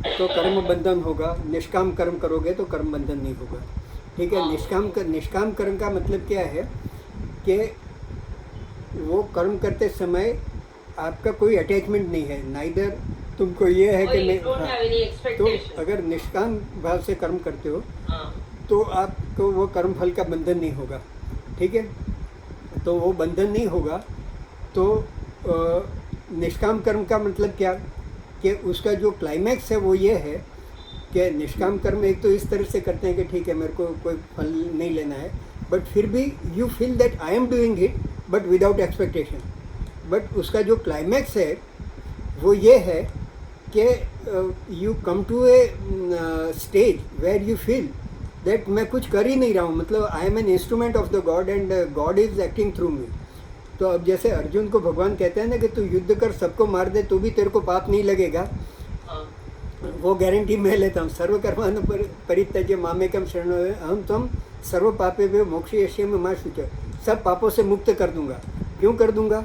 तो कर्म बंधन होगा, निष्काम कर्म करोगे तो कर्म बंधन नहीं होगा। ठीक है। निष्काम कर्म का मतलब क्या है कि वो कर्म करते समय आपका कोई अटैचमेंट नहीं है, नाइदर तुमको ये है कि मैं, तो अगर निष्काम भाव से कर्म करते हो तो आपको वो कर्म फल का बंधन नहीं होगा। ठीक है। तो वो बंधन नहीं होगा, तो निष्काम कर्म का मतलब क्या कि उसका जो क्लाइमैक्स है वो ये है कि निष्काम कर्म एक तो इस तरह से करते हैं कि ठीक है मेरे को कोई फल नहीं लेना है, बट फिर भी you feel that I am doing it but without expectation. But उसका जो क्लाइमैक्स है वो ये है कि you come to a stage where you feel that मैं कुछ कर ही नहीं रहा हूँ, मतलब I am an instrument of the god and god is acting through me. तो अब जैसे अर्जुन को भगवान कहते हैं ना कि तू युद्ध कर, सबको मार दे, तो भी तेरे को पाप नहीं लगेगा, वो गारंटी मैं लेता हूँ। सर्वकर्मान् परित्यज्य मामेकं शरणं अहं त्वं सर्व पापेभ्यो मोक्षयिष्यामि मा शुचः, सब पापों से मुक्त कर दूंगा। क्यों कर दूंगा?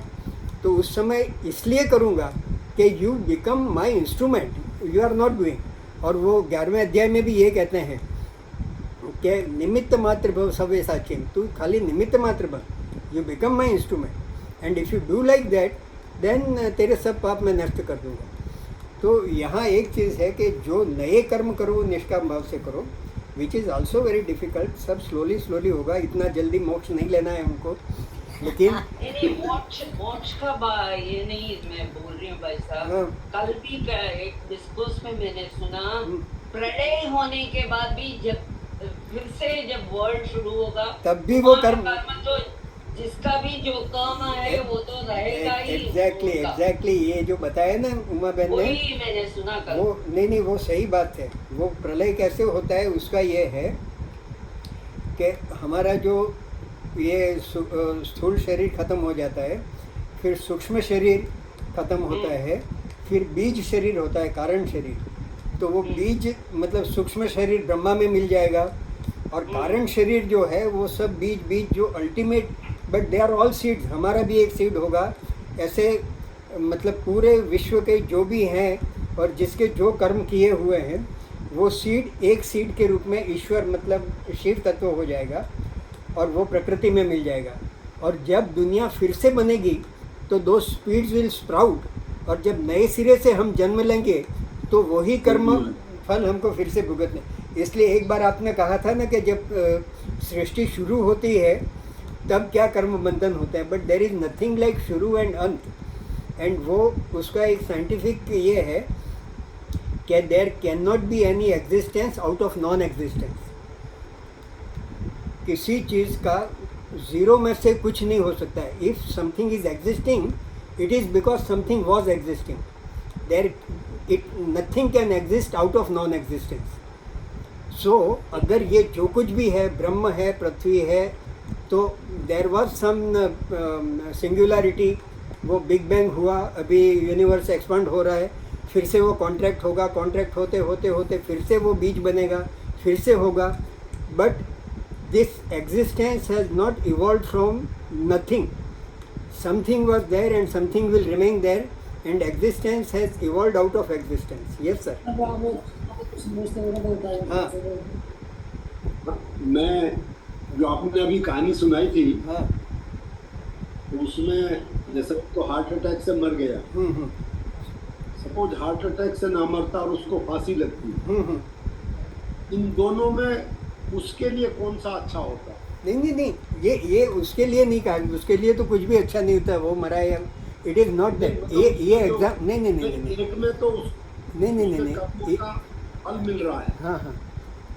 तो उस समय इसलिए करूंगा कि you become my instrument, you are not doing. और वो 11वें अध्याय में भी ये कहते हैं कि निमित्त मात्र भव सव्यसाचिन, तू खाली निमित्त मात्र बन, you become my instrument and if you do like that then तेरे सब पाप मैं नष्ट कर दूंगा। तो यहाँ एक चीज़ है कि जो नए कर्म करो निष्काम भाव से करो, which is also very difficult. सब स्लोली होगा, इतना जल्दी मोक्ष नहीं लेना है हमको। लेकिन मोक्ष का ये नहीं मैं बोल रही हूँ भाई साहब, कल भी एक डिस्कोर्स में मैंने सुना, प्रलय होने के बाद भी जब फिर से जब वर्ल्ड शुरू होगा तब भी वो कर्म तो जिसका भी जो कर्म है वो तो रहेगा ही। एग्जैक्टली ये जो बताया ना उमा बहन ने, मैंने सुना कल। वो नहीं वो सही बात है। वो प्रलय कैसे होता है उसका ये है कि हमारा जो ये स्थूल शरीर खत्म हो जाता है, फिर सूक्ष्म शरीर खत्म होता है, फिर बीज शरीर होता है, कारण शरीर। तो वो बीज मतलब सूक्ष्म शरीर ब्रह्मा में मिल जाएगा, और कारण शरीर जो है वो सब बीज जो ultimate, but they are all seeds, हमारा भी एक सीड होगा। ऐसे मतलब पूरे विश्व के जो भी हैं और जिसके जो कर्म किए हुए हैं वो सीड एक सीड के रूप में ईश्वर मतलब शिव तत्व हो जाएगा और वो प्रकृति में मिल जाएगा। और जब दुनिया फिर से बनेगी तो दो स्पीड्स विल स्प्राउट और जब नए सिरे से हम जन्म लेंगे तो वही कर्म फल हमको फिर से भुगतने। इसलिए एक बार आपने कहा था ना कि जब सृष्टि शुरू होती है तब क्या कर्म बंधन होते हैं, but there is nothing like शुरू एंड अंत। एंड वो उसका एक साइंटिफिक ये है कि there can not be any existence out of non existence. किसी चीज़ का ज़ीरो में से कुछ नहीं हो सकता है। If something is existing it is because something was existing. There it nothing can exist out of non existence. So अगर ये जो कुछ भी है, ब्रह्म है, पृथ्वी है, तो देर वॉज सम सिंगुलरिटी, वो बिग बैंग हुआ, अभी यूनिवर्स एक्सपांड हो रहा है, फिर से वो कॉन्ट्रैक्ट होगा, कॉन्ट्रैक्ट होते होते होते फिर से वो बीज बनेगा, फिर से होगा। But this existence has not evolve from nothing. Something was there and something will remain there and existence has evolve out of existence. Yes sir. हाँ मैं जो आपने अभी कहानी सुनाई थी हाँ उसमें जैसे तो हार्ट अटैक से मर गया, सपोज हार्ट अटैक से ना मरता और उसको फांसी लगती, इन दोनों में उसके लिए कौन सा अच्छा होता? नहीं नहीं नहीं, ये उसके लिए नहीं कहा, उसके लिए तो कुछ भी अच्छा नहीं होता, वो मरा है। It is not that. ये एग्जाम नहीं नहीं नहीं नहीं एक में तो नहीं नहीं नहीं नहीं, फल मिल रहा है। हाँ हाँ,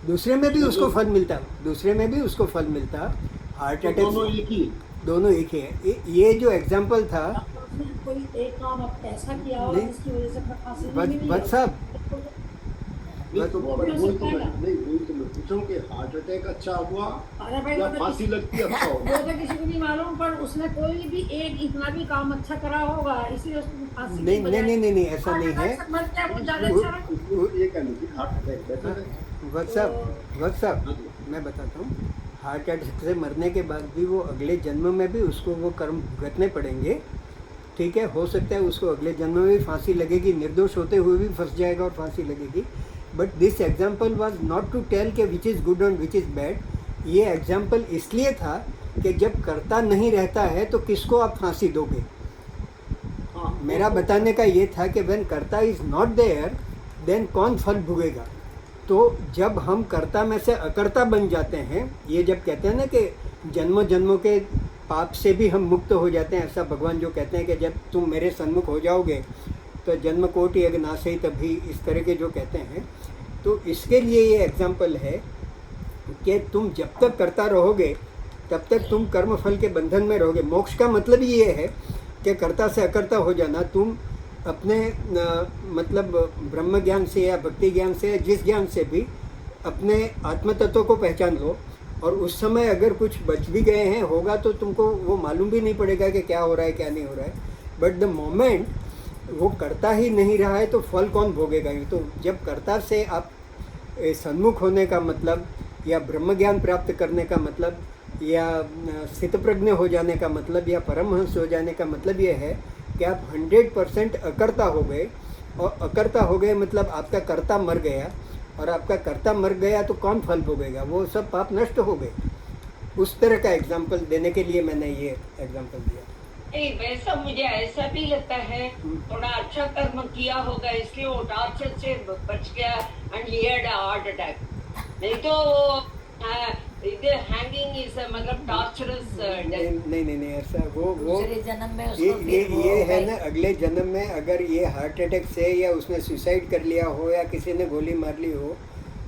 दूसरे में भी उसको फल मिलता, दूसरे में भी उसको फल मिलता। हार्ट अटैक दोनों एक ही, दोनों एक ही है। ये जो एग्जाम्पल था कोई एक काम आप ऐसा किया हो नहीं, जिसकी वजह से फांसी नहीं मिली भट्ट साहब, नहीं तो वही तो मैं पूछूं कि हार्ट अटैक अच्छा हुआ अरे भाई या वो तो फांसी लगती अच्छा वो हुआ? तो किसी को नहीं मालूम, पर उसने कोई भी एक इतना भी काम अच्छा करा होगा इसलिए उसको फांसी नहीं नहीं नहीं नहीं नहीं, ऐसा नहीं है। मर क्या वो ज्यादा अच्छा रहा। उसको ये कहने की हार्ट अटैक बेटर है। भट्ट साहब मैं बताता हूँ, हार्ट अटैक से मरने के बाद भी वो अगले जन्म में भी उसको वो कर्म भुगतने पड़ेंगे। ठीक है, हो सकता है उसको अगले जन्म में भी फांसी लगेगी, निर्दोष होते हुए भी फंस जाएगा और फांसी लगेगी। But this example was not to tell के which is good and which is bad. ये एग्जाम्पल इसलिए था कि जब कर्ता नहीं रहता है तो किसको आप फांसी दोगे। मेरा बताने का ये था कि व्हेन कर्ता इज़ नॉट देयर देन कौन फल भुगेगा। तो जब हम कर्ता में से अकर्ता बन जाते हैं, ये जब कहते हैं ना कि जन्मों जन्मों के पाप से भी हम मुक्त हो जाते हैं, ऐसा भगवान जो कहते हैं कि जब तुम मेरे सन्मुख हो जाओगे तो जन्म कोटि अग नासई तभी, इस तरह के जो कहते हैं। तो इसके लिए ये एग्जाम्पल है कि तुम जब तक करता रहोगे तब तक तुम कर्म फल के बंधन में रहोगे। मोक्ष का मतलब ये है कि कर्ता से अकर्ता हो जाना। तुम अपने मतलब ब्रह्म ज्ञान से या भक्ति ज्ञान से, जिस ज्ञान से भी अपने आत्म तत्व को पहचान लो, और उस समय अगर कुछ बच भी गए हैं होगा तो तुमको वो मालूम भी नहीं पड़ेगा कि क्या हो रहा है क्या नहीं हो रहा है। बट द मोमेंट वो करता ही नहीं रहा है तो फल कौन भोगेगा। तो जब कर्ता से आप सन्मुख होने का मतलब, या ब्रह्म ज्ञान प्राप्त करने का मतलब, या स्थितप्रज्ञ हो जाने का मतलब, या परमहंस हो जाने का मतलब ये है कि आप 100% अकर्ता हो गए। और अकर्ता हो गए मतलब आपका कर्ता मर गया, और आपका कर्ता मर गया तो कौन फल भोगेगा, वो सब पाप नष्ट हो गए। उस तरह का एग्जाम्पल देने के लिए मैंने ये एग्जाम्पल दिया। नहीं, वैसा मुझे ऐसा भी लगता है थोड़ा अच्छा कर्म किया होगा इसलिए वो टॉर्चर से बच गया and he had a heart attack. नहीं तो इधर हैंगिंग इज मतलब टॉर्चरस डेथ। नहीं ऐसा वो दूसरे जन्म में ये उसको फिर वो ये है होगा ना, अगले जन्म में अगर ये हार्ट अटैक से या उसने सुसाइड कर लिया हो या किसी ने गोली मार ली हो,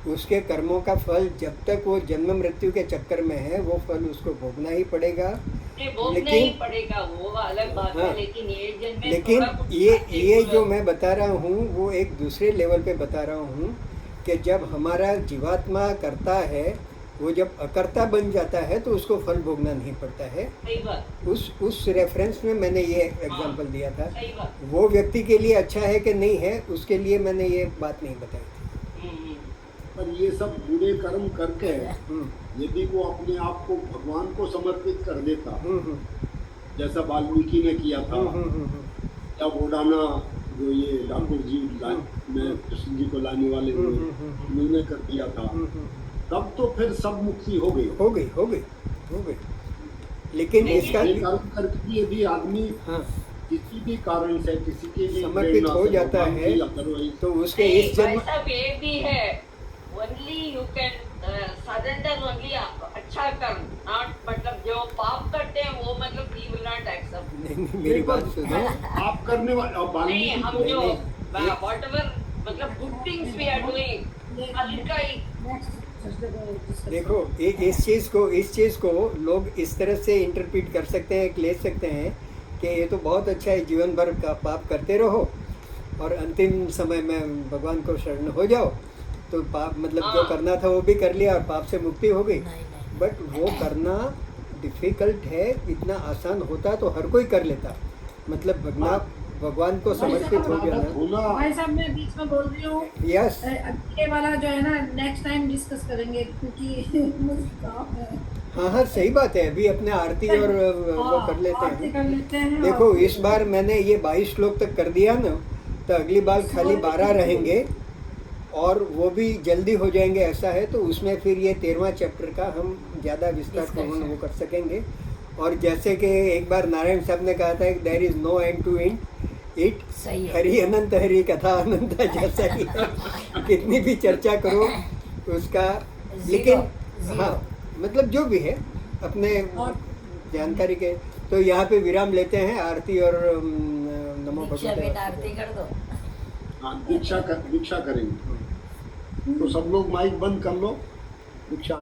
उसके कर्मों का फल जब तक वो जन्म मृत्यु के चक्कर में है वो फल उसको भोगना ही पड़ेगा। भोगना ही पड़ेगा, वो अलग बात है। लेकिन ये जन्म में लेकिन थोड़ा कुछ ये जो मैं बता रहा हूँ वो एक दूसरे लेवल पे बता रहा हूँ कि जब हमारा जीवात्मा करता है, वो जब अकर्ता बन जाता है तो उसको फल भोगना नहीं पड़ता है। सही बात, उस रेफरेंस में मैंने ये एग्जांपल दिया था। सही बात। वो व्यक्ति के लिए अच्छा है कि नहीं है, उसके लिए मैंने ये बात नहीं बताई थी। पर ये सब बुरे कर्म करके यदि वो अपने आप को भगवान को समर्पित कर देता, जैसा वाल्मीकि ने किया था, या वोडाना जो ये ठाकुर जी में कृष्ण जी को लाने वाले हुए उन्होंने कर दिया था, तब तो फिर सब मुक्ति हो गई। हो गई हो गई हो गई। लेकिन इसका ये कर्म करके यदि आदमी हाँ किसी भी कारण से किसी के लिए समर्पित प्रेरणा हो से जाता भगवान है जी otherwise तो उसके नहीं, इस जन्म भाई साहब ये भी है, only you can surrender only अच्छा कर्म, नॉट मतलब जो पाप करते हैं वो मतलब ही विल नॉट एक्सेप्ट। नहीं, मेरी बात सुनो। आप करने वाले और नहीं, वाल्मीकि हम जो नहीं, व्हाटएवर मतलब good things we are doing हल्का ही। देखो इस चीज़ को लोग इस तरह से इंटरप्रेट कर सकते हैं, ले सकते हैं कि ये तो बहुत अच्छा है, जीवन भर का पाप करते रहो और अंतिम समय में भगवान को शरण हो जाओ, तो पाप मतलब जो करना था वो भी कर लिया और पाप से मुक्ति हो गई। बट वो करना डिफ़िकल्ट है, इतना आसान होता तो हर कोई कर लेता। मतलब भगवान को समर्पित हो गया ना। भाई साहब मैं बीच में बोल रही हूँ, यस ये वाला जो है ना नेक्स्ट टाइम डिस्कस करेंगे क्योंकि मुझे काम है। हाँ हाँ सही बात है, अभी अपने आरती और वो कर लेते आरती हैं। कर लेते हैं। देखो और- इस बार मैंने ये 22 श्लोक तक कर दिया ना, तो अगली बार खाली 12 रहेंगे और वो भी जल्दी हो जाएंगे ऐसा है, तो उसमें फिर ये 13वां चैप्टर का हम ज़्यादा विस्तारपूर्ण वो कर सकेंगे। और जैसे कि एक बार नारायण साहब ने कहा था कि there is no end to it, सही है। हरि अनंत हरि कथा अनंत, जैसा ही कितनी भी चर्चा करो उसका, लेकिन हाँ मतलब जो भी है अपने जानकारी के। तो यहाँ पे विराम लेते हैं, आरती और नमो दीक्षा भगवते बेटा आरती कर दो। हाँ, दीक्षा करेंगे। तो सब लोग माइक बंद कर लो, दीक्षा